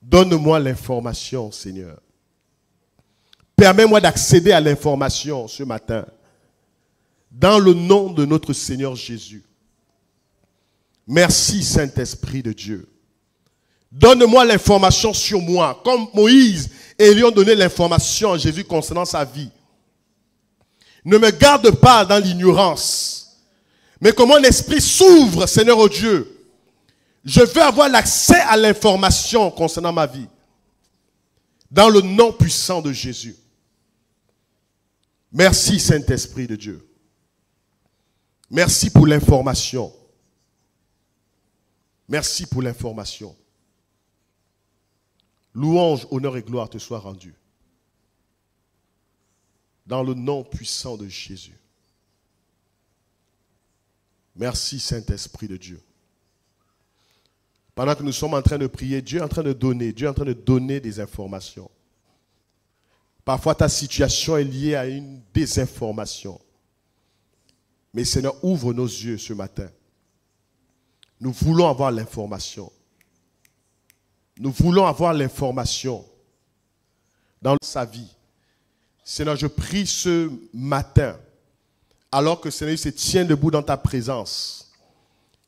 Donne-moi l'information, Seigneur. Permets-moi d'accéder à l'information ce matin. Dans le nom de notre Seigneur Jésus. Merci, Saint-Esprit de Dieu. Donne-moi l'information sur moi, comme Moïse et Élie ont donné l'information à Jésus concernant sa vie. Ne me garde pas dans l'ignorance, mais que mon esprit s'ouvre, Seigneur oh Dieu. Je veux avoir l'accès à l'information concernant ma vie. Dans le nom puissant de Jésus. Merci, Saint-Esprit de Dieu. Merci pour l'information. Merci pour l'information. Louange, honneur et gloire te soient rendus. Dans le nom puissant de Jésus. Merci Saint-Esprit de Dieu. Pendant que nous sommes en train de prier, Dieu est en train de donner des informations. Parfois ta situation est liée à une désinformation. Mais Seigneur, ouvre nos yeux ce matin. Nous voulons avoir l'information. Nous voulons avoir l'information dans sa vie. Seigneur, je prie ce matin, alors que Seigneur se tient debout dans ta présence,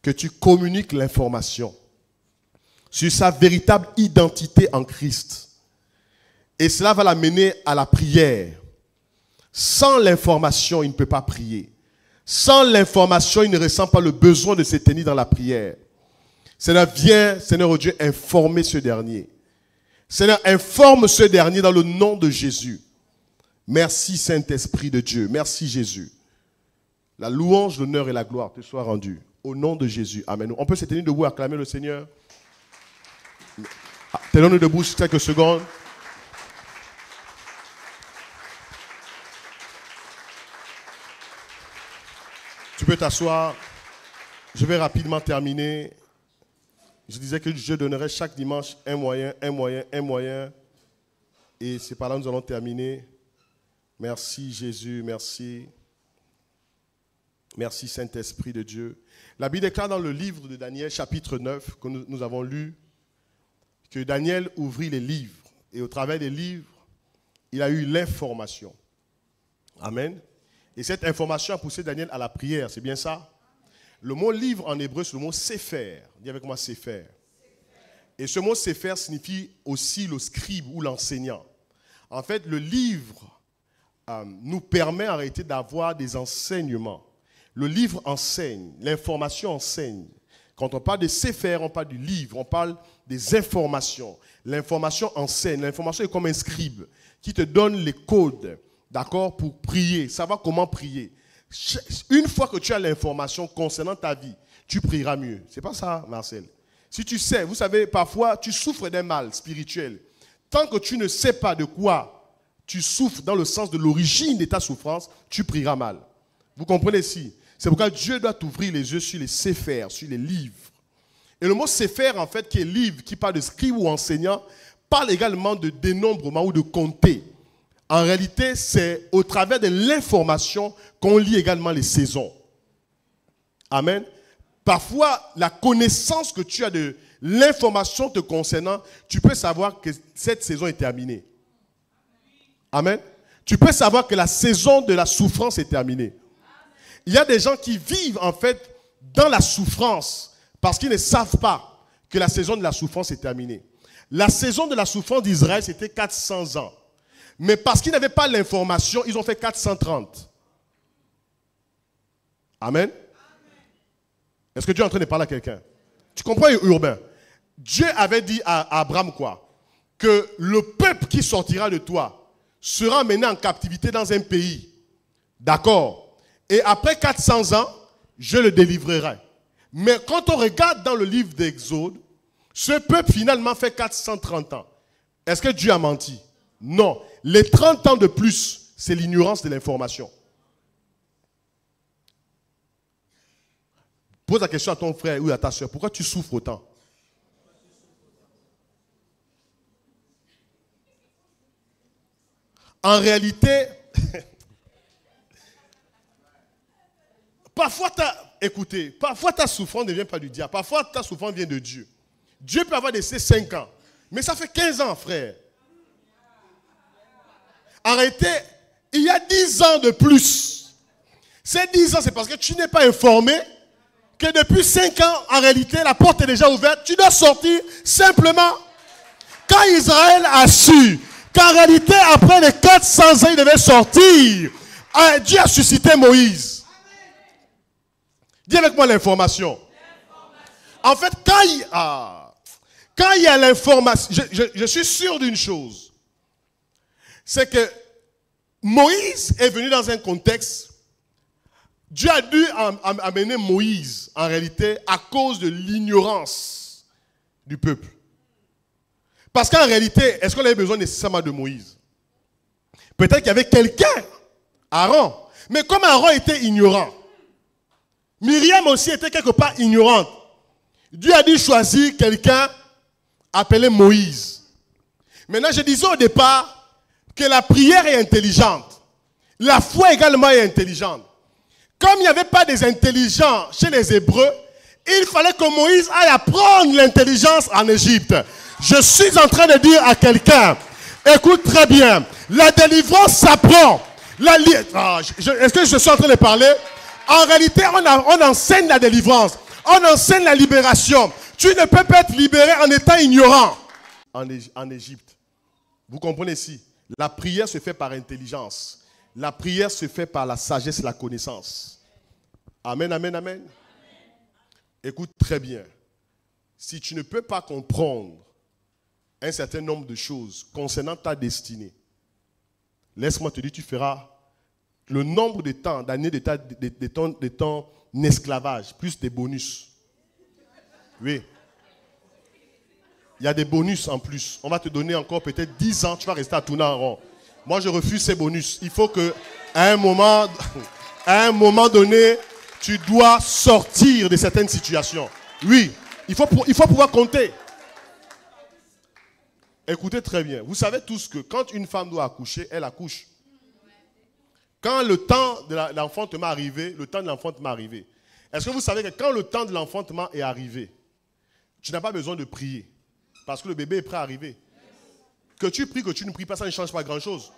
que tu communiques l'information sur sa véritable identité en Christ. Et cela va l'amener à la prière. Sans l'information, il ne peut pas prier. Sans l'information, il ne ressent pas le besoin de se tenir dans la prière. Seigneur, viens, Seigneur oh Dieu, informer ce dernier. Seigneur, informe ce dernier dans le nom de Jésus. Merci Saint-Esprit de Dieu. Merci Jésus. La louange, l'honneur et la gloire te soient rendus. Au nom de Jésus. Amen. On peut se tenir debout, acclamer le Seigneur. Tenons-nous debout quelques secondes. Tu peux t'asseoir. Je vais rapidement terminer. Je disais que je donnerai chaque dimanche un moyen. Et c'est par là que nous allons terminer. Merci Jésus, merci. Merci Saint-Esprit de Dieu. La Bible déclare dans le livre de Daniel, chapitre 9, que nous avons lu, que Daniel ouvrit les livres. Et au travers des livres, il a eu l'information. Amen. Et cette information a poussé Daniel à la prière, c'est bien ça? Le mot livre en hébreu, c'est le mot Sefer. Dis avec moi Sefer. Et ce mot Sefer signifie aussi le scribe ou l'enseignant. En fait, le livre nous permet en réalité d'avoir des enseignements. Le livre enseigne, l'information enseigne. Quand on parle de Sefer, on parle du livre, on parle des informations. L'information enseigne, l'information est comme un scribe qui te donne les codes, d'accord, pour prier, savoir comment prier. Une fois que tu as l'information concernant ta vie, tu prieras mieux. C'est pas ça, Marcel? Si tu sais, vous savez, parfois, tu souffres d'un mal spirituel. Tant que tu ne sais pas de quoi tu souffres dans le sens de l'origine de ta souffrance, tu prieras mal. Vous comprenez ici? C'est pourquoi Dieu doit t'ouvrir les yeux sur les séphères, sur les livres. Et le mot séphère, en fait, qui est livre, qui parle de scribe ou enseignant, parle également de dénombrement ou de compter. En réalité, c'est au travers de l'information qu'on lit également les saisons. Amen. Parfois, la connaissance que tu as de l'information te concernant, tu peux savoir que cette saison est terminée. Amen. Tu peux savoir que la saison de la souffrance est terminée. Il y a des gens qui vivent en fait dans la souffrance parce qu'ils ne savent pas que la saison de la souffrance est terminée. La saison de la souffrance d'Israël, c'était 400 ans. Mais parce qu'ils n'avaient pas l'information, ils ont fait 430. Amen. Est-ce que Dieu est en train de parler à quelqu'un? Tu comprends, Urbain? Dieu avait dit à Abraham quoi? Que le peuple qui sortira de toi sera emmené en captivité dans un pays. D'accord? Et après 400 ans, je le délivrerai. Mais quand on regarde dans le livre d'Exode, ce peuple finalement fait 430 ans. Est-ce que Dieu a menti? Non. Les 30 ans de plus, c'est l'ignorance de l'information. Pose la question à ton frère ou à ta soeur. Pourquoi tu souffres autant? En réalité, parfois ta souffrance ne vient pas du diable. Parfois ta souffrance vient de Dieu. Dieu peut avoir laissé 5 ans. Mais ça fait 15 ans, frère. En réalité, il y a 10 ans de plus. Ces 10 ans, c'est parce que tu n'es pas informé que depuis 5 ans, en réalité, la porte est déjà ouverte. Tu dois sortir simplement. Quand Israël a su qu'en réalité, après les 400 ans, il devait sortir, Dieu a suscité Moïse. Dis avec moi l'information. En fait, quand il y a l'information, je suis sûr d'une chose. C'est que Moïse est venu dans un contexte. Dieu a dû amener Moïse, en réalité, à cause de l'ignorance du peuple. Parce qu'en réalité, est-ce qu'on avait besoin nécessairement de Moïse? Peut-être qu'il y avait quelqu'un, Aaron. Mais comme Aaron était ignorant, Myriam aussi était quelque part ignorante. Dieu a dû choisir quelqu'un appelé Moïse. Maintenant, je disais au départ que la prière est intelligente. La foi également est intelligente. Comme il n'y avait pas des intelligents chez les Hébreux, il fallait que Moïse aille apprendre l'intelligence en Égypte. Je suis en train de dire à quelqu'un, écoute très bien, la délivrance s'apprend. Est-ce que je suis en train de parler? En réalité, on enseigne la délivrance. On enseigne la libération. Tu ne peux pas être libéré en étant ignorant. En Égypte, vous comprenez ici, la prière se fait par intelligence. La prière se fait par la sagesse et la connaissance. Amen, amen, amen. Écoute très bien. Si tu ne peux pas comprendre un certain nombre de choses concernant ta destinée, laisse-moi te dire, tu feras le nombre de temps, d'années de ton esclavage, plus des bonus. Oui. Il y a des bonus en plus. On va te donner encore peut-être 10 ans, tu vas rester à tourner en rond. Moi, je refuse ces bonus. Il faut que, à un moment donné, tu dois sortir de certaines situations. Oui, il faut pouvoir compter. Écoutez très bien. Vous savez tous que quand une femme doit accoucher, elle accouche. Quand le temps de l'enfantement est arrivé, le temps de l'enfantement est arrivé. Est-ce que vous savez que quand le temps de l'enfantement est arrivé, tu n'as pas besoin de prier parce que le bébé est prêt à arriver. Que tu pries, que tu ne pries pas, ça ne change pas grand-chose.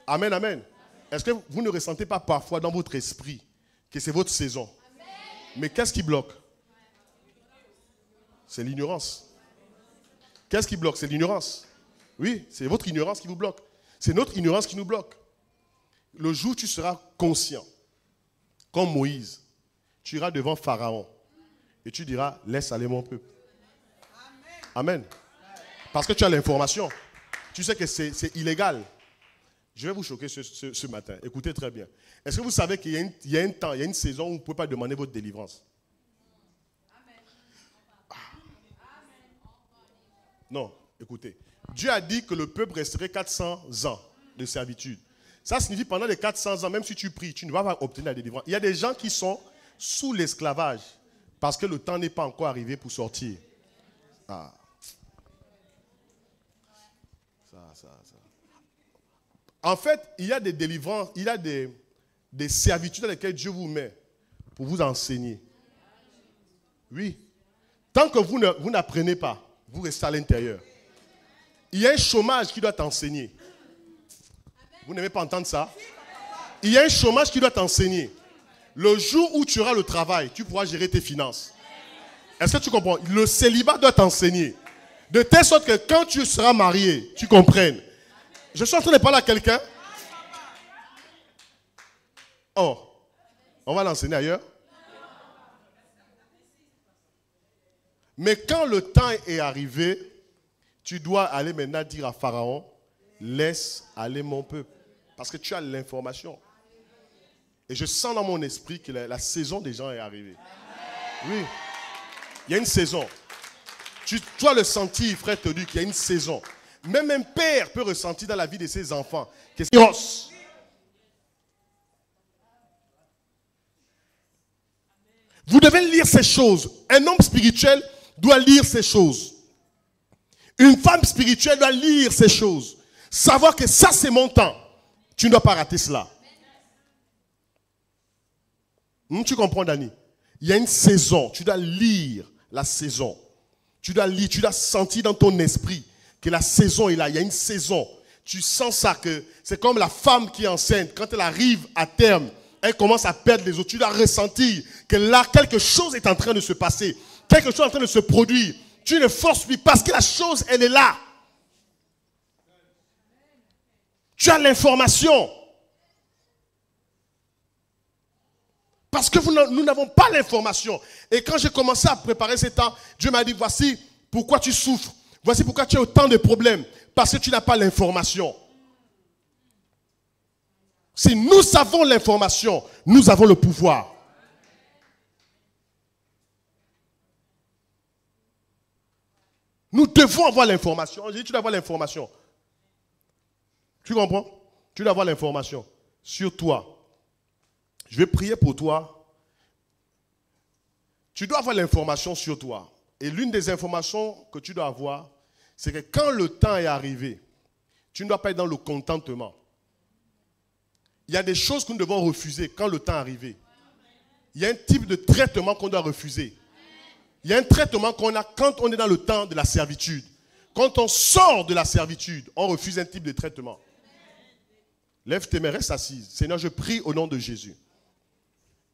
Amen, amen. Est-ce que vous ne ressentez pas parfois dans votre esprit que c'est votre saison? Mais qu'est-ce qui bloque? C'est l'ignorance. Qu'est-ce qui bloque? C'est l'ignorance. Oui, c'est votre ignorance qui vous bloque. C'est notre ignorance qui nous bloque. Le jour où tu seras conscient, comme Moïse, tu iras devant Pharaon et tu diras, laisse aller mon peuple. Amen. Parce que tu as l'information. Tu sais que c'est illégal. Je vais vous choquer ce matin. Écoutez très bien. Est-ce que vous savez qu'il y a un temps, il y a une saison où vous ne pouvez pas demander votre délivrance? Non, écoutez. Dieu a dit que le peuple resterait 400 ans de servitude. Ça signifie pendant les 400 ans, même si tu pries, tu ne vas pas obtenir la délivrance. Il y a des gens qui sont sous l'esclavage parce que le temps n'est pas encore arrivé pour sortir. Ah. Ça. En fait, il y a des délivrances, il y a des servitudes dans lesquelles Dieu vous met pour vous enseigner. Oui. Tant que vous n'apprenez pas, vous restez à l'intérieur. Il y a un chômage qui doit t'enseigner. Vous n'aimez pas entendre ça? Il y a un chômage qui doit t'enseigner. Le jour où tu auras le travail, tu pourras gérer tes finances. Est-ce que tu comprends? Le célibat doit t'enseigner. De telle sorte que quand tu seras marié, tu comprennes. Je suis en train de parler à quelqu'un. Oh, on va l'enseigner ailleurs. Mais quand le temps est arrivé, tu dois aller maintenant dire à Pharaon, laisse aller mon peuple. Parce que tu as l'information. Et je sens dans mon esprit que la saison des gens est arrivée. Oui. Il y a une saison. Tu dois le sentir, frère Théodule, qu'il y a une saison. Même un père peut ressentir dans la vie de ses enfants. Vous devez lire ces choses. Un homme spirituel doit lire ces choses. Une femme spirituelle doit lire ces choses. Savoir que ça, c'est mon temps. Tu ne dois pas rater cela. Tu comprends, Dani? Il y a une saison. Tu dois lire la saison. Tu dois lire, tu dois sentir dans ton esprit que la saison est là. Il y a une saison. Tu sens ça, que c'est comme la femme qui est enceinte. Quand elle arrive à terme, elle commence à perdre les os. Tu dois ressentir que là, quelque chose est en train de se passer. Quelque chose est en train de se produire. Tu ne forces plus parce que la chose, elle est là. Tu as l'information. Parce que nous n'avons pas l'information. Et quand j'ai commencé à préparer ce temps, Dieu m'a dit, voici pourquoi tu souffres. Voici pourquoi tu as autant de problèmes. Parce que tu n'as pas l'information. Si nous avons l'information, nous avons le pouvoir. Nous devons avoir l'information. J'ai dit, tu dois avoir l'information. Tu comprends? Tu dois avoir l'information sur toi. Je vais prier pour toi. Tu dois avoir l'information sur toi. Et l'une des informations que tu dois avoir, c'est que quand le temps est arrivé, tu ne dois pas être dans le contentement. Il y a des choses que nous devons refuser quand le temps est arrivé. Il y a un type de traitement qu'on doit refuser. Il y a un traitement qu'on a quand on est dans le temps de la servitude. Quand on sort de la servitude, on refuse un type de traitement. Lève tes mains, reste assise. Seigneur, je prie au nom de Jésus.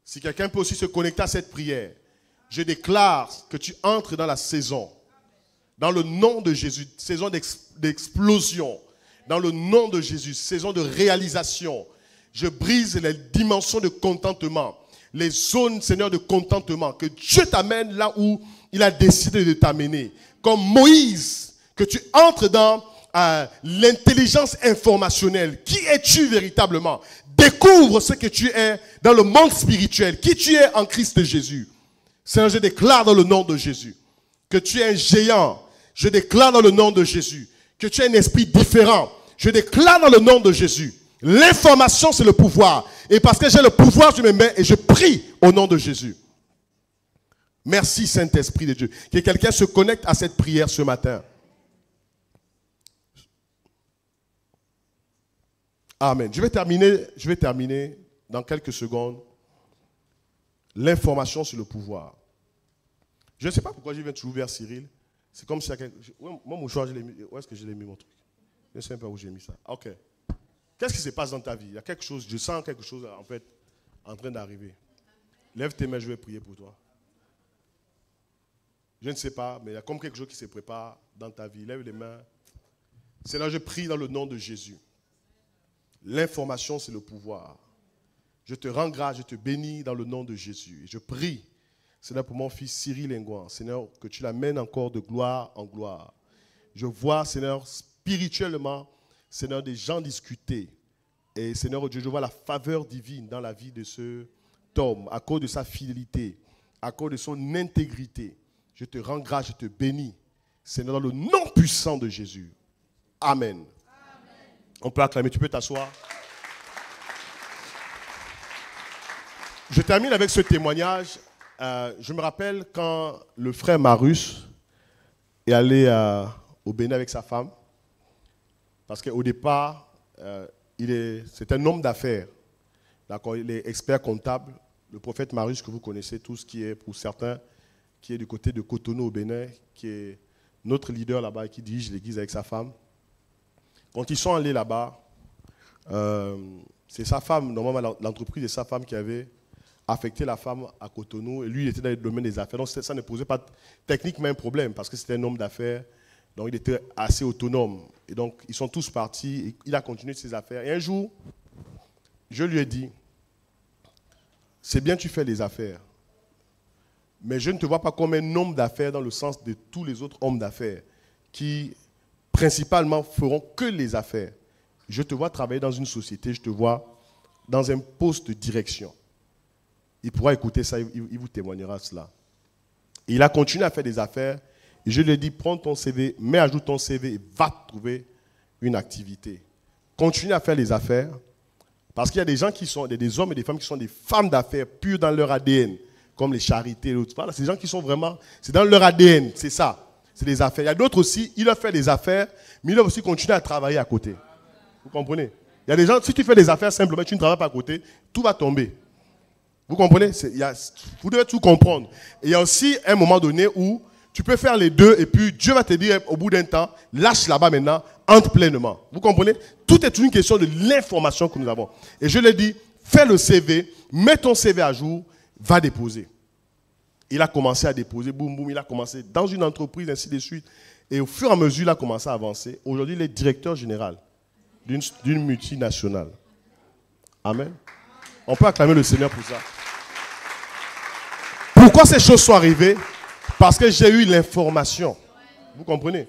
Si quelqu'un peut aussi se connecter à cette prière, je déclare que tu entres dans la saison. Dans le nom de Jésus, saison d'explosion. Dans le nom de Jésus, saison de réalisation. Je brise les dimensions de contentement. Les zones, Seigneur, de contentement. Que Dieu t'amène là où il a décidé de t'amener. Comme Moïse, que tu entres dans l'intelligence informationnelle. Qui es-tu véritablement? Découvre ce que tu es dans le monde spirituel. Qui tu es en Christ Jésus. Seigneur, je déclare dans le nom de Jésus que tu es un géant. Je déclare dans le nom de Jésus que tu es un esprit différent. Je déclare dans le nom de Jésus. L'information, c'est le pouvoir. Et parce que j'ai le pouvoir, je me mets et je prie au nom de Jésus. Merci, Saint-Esprit de Dieu. Que quelqu'un se connecte à cette prière ce matin. Amen. Je vais terminer dans quelques secondes. L'information sur le pouvoir. Je ne sais pas pourquoi je viens toujours vers Cyril. C'est comme si... Mon mouchoir, je l'ai mis. Où est-ce que je l'ai mis, mon truc? Je ne sais pas où j'ai mis ça. Ok. Qu'est-ce qui se passe dans ta vie? Il y a quelque chose, je sens quelque chose en fait en train d'arriver. Lève tes mains, je vais prier pour toi. Je ne sais pas, mais il y a comme quelque chose qui se prépare dans ta vie. Lève les mains. Seigneur, je prie dans le nom de Jésus. L'information, c'est le pouvoir. Je te rends grâce, je te bénis dans le nom de Jésus. Et je prie, Seigneur, pour mon fils Cyril Ngouan, Seigneur, que tu l'amènes encore de gloire en gloire. Je vois, Seigneur, spirituellement, Seigneur, des gens discuter. Et Seigneur Dieu, je vois la faveur divine dans la vie de cet homme, à cause de sa fidélité, à cause de son intégrité. Je te rends grâce, je te bénis. Seigneur, dans le nom puissant de Jésus. Amen. Amen. On peut acclamer, tu peux t'asseoir. Je termine avec ce témoignage. Je me rappelle quand le frère Marus est allé au Bénin avec sa femme. Parce qu'au départ, c'est un homme d'affaires. D'accord, il est expert comptable. Le prophète Marus, que vous connaissez tous, qui est pour certains, qui est du côté de Cotonou au Bénin, qui est notre leader là-bas et qui dirige l'église avec sa femme. Quand ils sont allés là-bas, c'est sa femme, normalement l'entreprise de sa femme qui avait affecté la femme à Cotonou. Et lui, il était dans le domaine des affaires. Donc ça ne posait pas techniquement un problème parce que c'était un homme d'affaires Donc, il était assez autonome. Et donc, ils sont tous partis. Et il a continué ses affaires. Et un jour, je lui ai dit, c'est bien tu fais les affaires, mais je ne te vois pas comme un homme d'affaires dans le sens de tous les autres hommes d'affaires qui, principalement, feront que les affaires. Je te vois travailler dans une société, je te vois dans un poste de direction. Il pourra écouter ça, il vous témoignera cela. Et il a continué à faire des affaires. Et je lui ai dit, prends ton CV, mets à jour ton CV et va trouver une activité. Continue à faire les affaires. Parce qu'il y a des gens qui sont, des hommes et des femmes qui sont des femmes d'affaires pures dans leur ADN, comme les charités et l'autre. Voilà, c'est des gens qui sont vraiment, c'est dans leur ADN, c'est ça. C'est des affaires. Il y a d'autres aussi, ils doivent faire des affaires, mais ils doivent aussi continuer à travailler à côté. Vous comprenez? Il y a des gens, si tu fais des affaires simplement, tu ne travailles pas à côté, tout va tomber. Vous comprenez? Vous devez tout comprendre. Et il y a aussi un moment donné où tu peux faire les deux et puis Dieu va te dire au bout d'un temps, lâche là-bas maintenant, entre pleinement. Vous comprenez? Tout est une question de l'information que nous avons. Et je l'ai dit, fais le CV, mets ton CV à jour, va déposer. Il a commencé à déposer, boum, boum, il a commencé dans une entreprise, ainsi de suite. Et au fur et à mesure, il a commencé à avancer. Aujourd'hui, il est directeur général d'une multinationale. Amen. On peut acclamer le Seigneur pour ça. Pourquoi ces choses sont arrivées? Parce que j'ai eu l'information. Vous comprenez?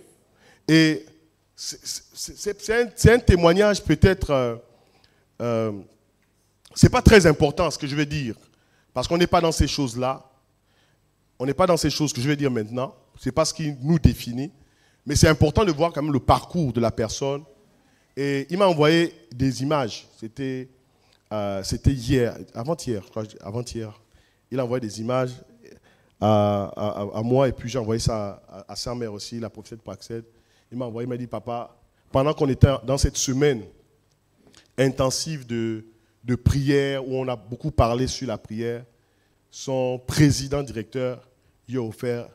Et c'est un témoignage peut-être... c'est pas très important ce que je vais dire. Parce qu'on n'est pas dans ces choses-là. On n'est pas dans ces choses que je vais dire maintenant. Ce n'est pas ce qui nous définit. Mais c'est important de voir quand même le parcours de la personne. Et il m'a envoyé des images. C'était hier, avant-hier, je crois, avant-hier. Il a envoyé des images à moi et puis j'ai envoyé ça à sa mère aussi, la prophétesse Praxed. Il m'a envoyé, il m'a dit, papa, pendant qu'on était dans cette semaine intensive de prière, où on a beaucoup parlé sur la prière, son président directeur lui a offert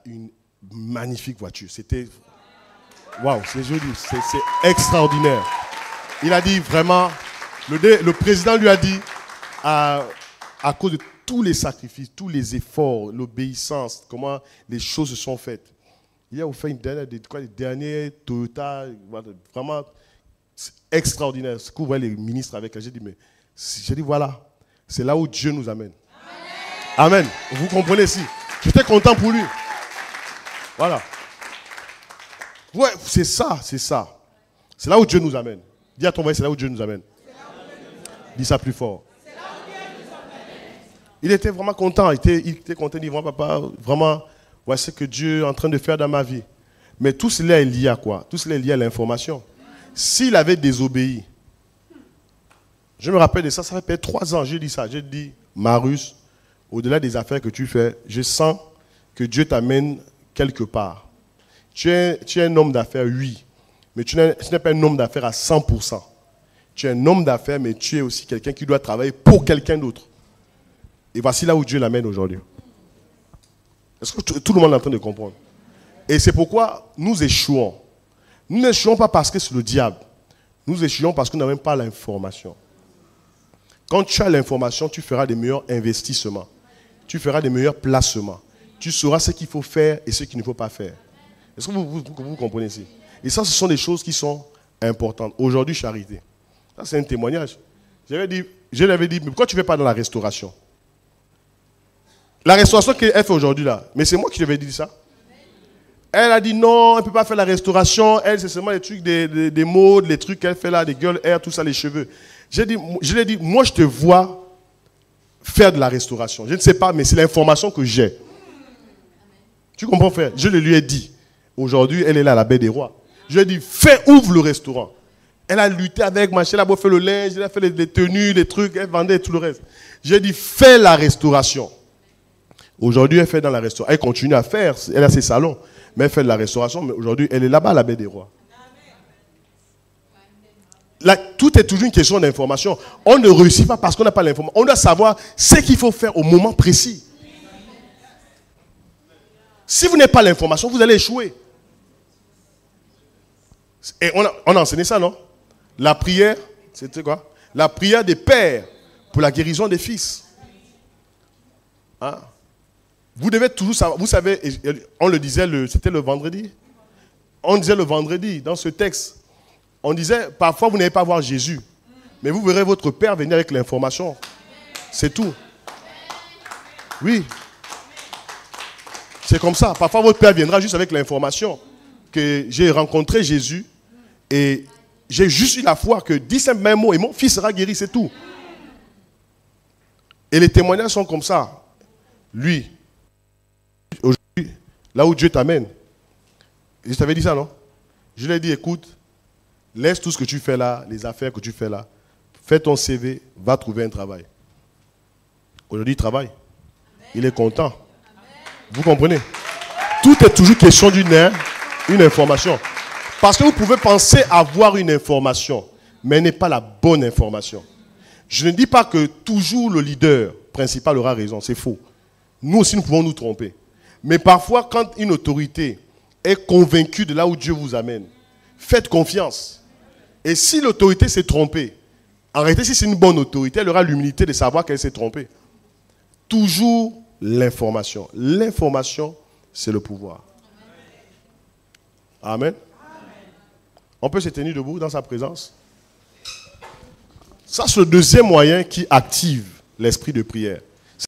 une magnifique voiture. C'était, waouh, c'est joli, c'est extraordinaire. Il a dit vraiment, le président lui a dit, à cause de tous les sacrifices, tous les efforts, l'obéissance, comment les choses se sont faites. Il a offert les derniers Toyota, vraiment extraordinaire. Ce que vous voyez les ministres avec, j'ai dit voilà, c'est là où Dieu nous amène. Amen. Amen. Vous comprenez ici. J'étais content pour lui. Voilà. Ouais, c'est ça, c'est ça. C'est là où Dieu nous amène. Dis à ton voisin, c'est là où Dieu nous amène. Dis ça plus fort. Il était vraiment content. Il était content. Il dit, vraiment, papa, vraiment, voici ce que Dieu est en train de faire dans ma vie. Mais tout cela est lié à quoi? Tout cela est lié à l'information. S'il avait désobéi, je me rappelle de ça, ça fait peut-être 3 ans, j'ai dit ça. J'ai dit, Marius, au-delà des affaires que tu fais, je sens que Dieu t'amène quelque part. Tu es un homme d'affaires, oui, mais tu n'es pas un homme d'affaires à 100%. Tu es un homme d'affaires, mais tu es aussi quelqu'un qui doit travailler pour quelqu'un d'autre. Et voici là où Dieu l'amène aujourd'hui. Est-ce que tout le monde est en train de comprendre? Et c'est pourquoi nous échouons. Nous n'échouons pas parce que c'est le diable. Nous échouons parce que nous n'avons pas l'information. Quand tu as l'information, tu feras des meilleurs investissements. Tu feras des meilleurs placements. Tu sauras ce qu'il faut faire et ce qu'il ne faut pas faire. Est-ce que vous comprenez ici? Et ça, ce sont des choses qui sont importantes. Aujourd'hui, charité. Ça, c'est un témoignage. Je lui avais dit, mais pourquoi tu ne fais pas dans la restauration? La restauration qu'elle fait aujourd'hui là, mais c'est moi qui lui avais dit ça. Elle a dit non, elle ne peut pas faire la restauration. Elle, c'est seulement les trucs des modes, les trucs qu'elle fait là, des gueules, air, tout ça, les cheveux. Je lui ai dit, moi je te vois faire de la restauration. Je ne sais pas, mais c'est l'information que j'ai. Tu comprends, frère? Je le lui ai dit. Aujourd'hui, elle est là à la Baie des Rois. Je lui ai dit, ouvre le restaurant. Elle a lutté avec machin, elle a fait le linge, elle a fait les tenues, les trucs, elle vendait tout le reste. J'ai dit, fais la restauration. Aujourd'hui, elle fait dans la restauration. Elle continue à faire, elle a ses salons, mais elle fait de la restauration. Mais aujourd'hui, elle est là-bas à la Baie des Rois. Là, tout est toujours une question d'information. On ne réussit pas parce qu'on n'a pas l'information. On doit savoir ce qu'il faut faire au moment précis. Si vous n'avez pas l'information, vous allez échouer. Et on a enseigné ça, non? La prière, c'était quoi? La prière des pères pour la guérison des fils. Hein? Vous devez toujours savoir. Vous savez, on le disait, c'était le vendredi. On disait le vendredi, dans ce texte, on disait, parfois vous n'allez pas voir Jésus, mais vous verrez votre Père venir avec l'information. C'est tout. Oui. C'est comme ça. Parfois votre Père viendra juste avec l'information que j'ai rencontré Jésus et j'ai juste eu la foi que dis simplement un mot et mon fils sera guéri, c'est tout. Et les témoignages sont comme ça. Lui, aujourd'hui, là où Dieu t'amène, je t'avais dit ça, non? Je lui ai dit, écoute, laisse tout ce que tu fais là, les affaires que tu fais là, fais ton CV, va trouver un travail. Aujourd'hui, il travaille. Il est content. Vous comprenez? Tout est toujours question d'une information. Parce que vous pouvez penser avoir une information, mais elle n'est pas la bonne information. Je ne dis pas que toujours le leader principal aura raison, c'est faux. Nous aussi, nous pouvons nous tromper. Mais parfois, quand une autorité est convaincue de là où Dieu vous amène, faites confiance. Et si l'autorité s'est trompée, en réalité, si c'est une bonne autorité, elle aura l'humilité de savoir qu'elle s'est trompée. Toujours l'information. L'information, c'est le pouvoir. Amen. On peut se tenir debout dans sa présence. Ça, c'est le deuxième moyen qui active l'esprit de prière.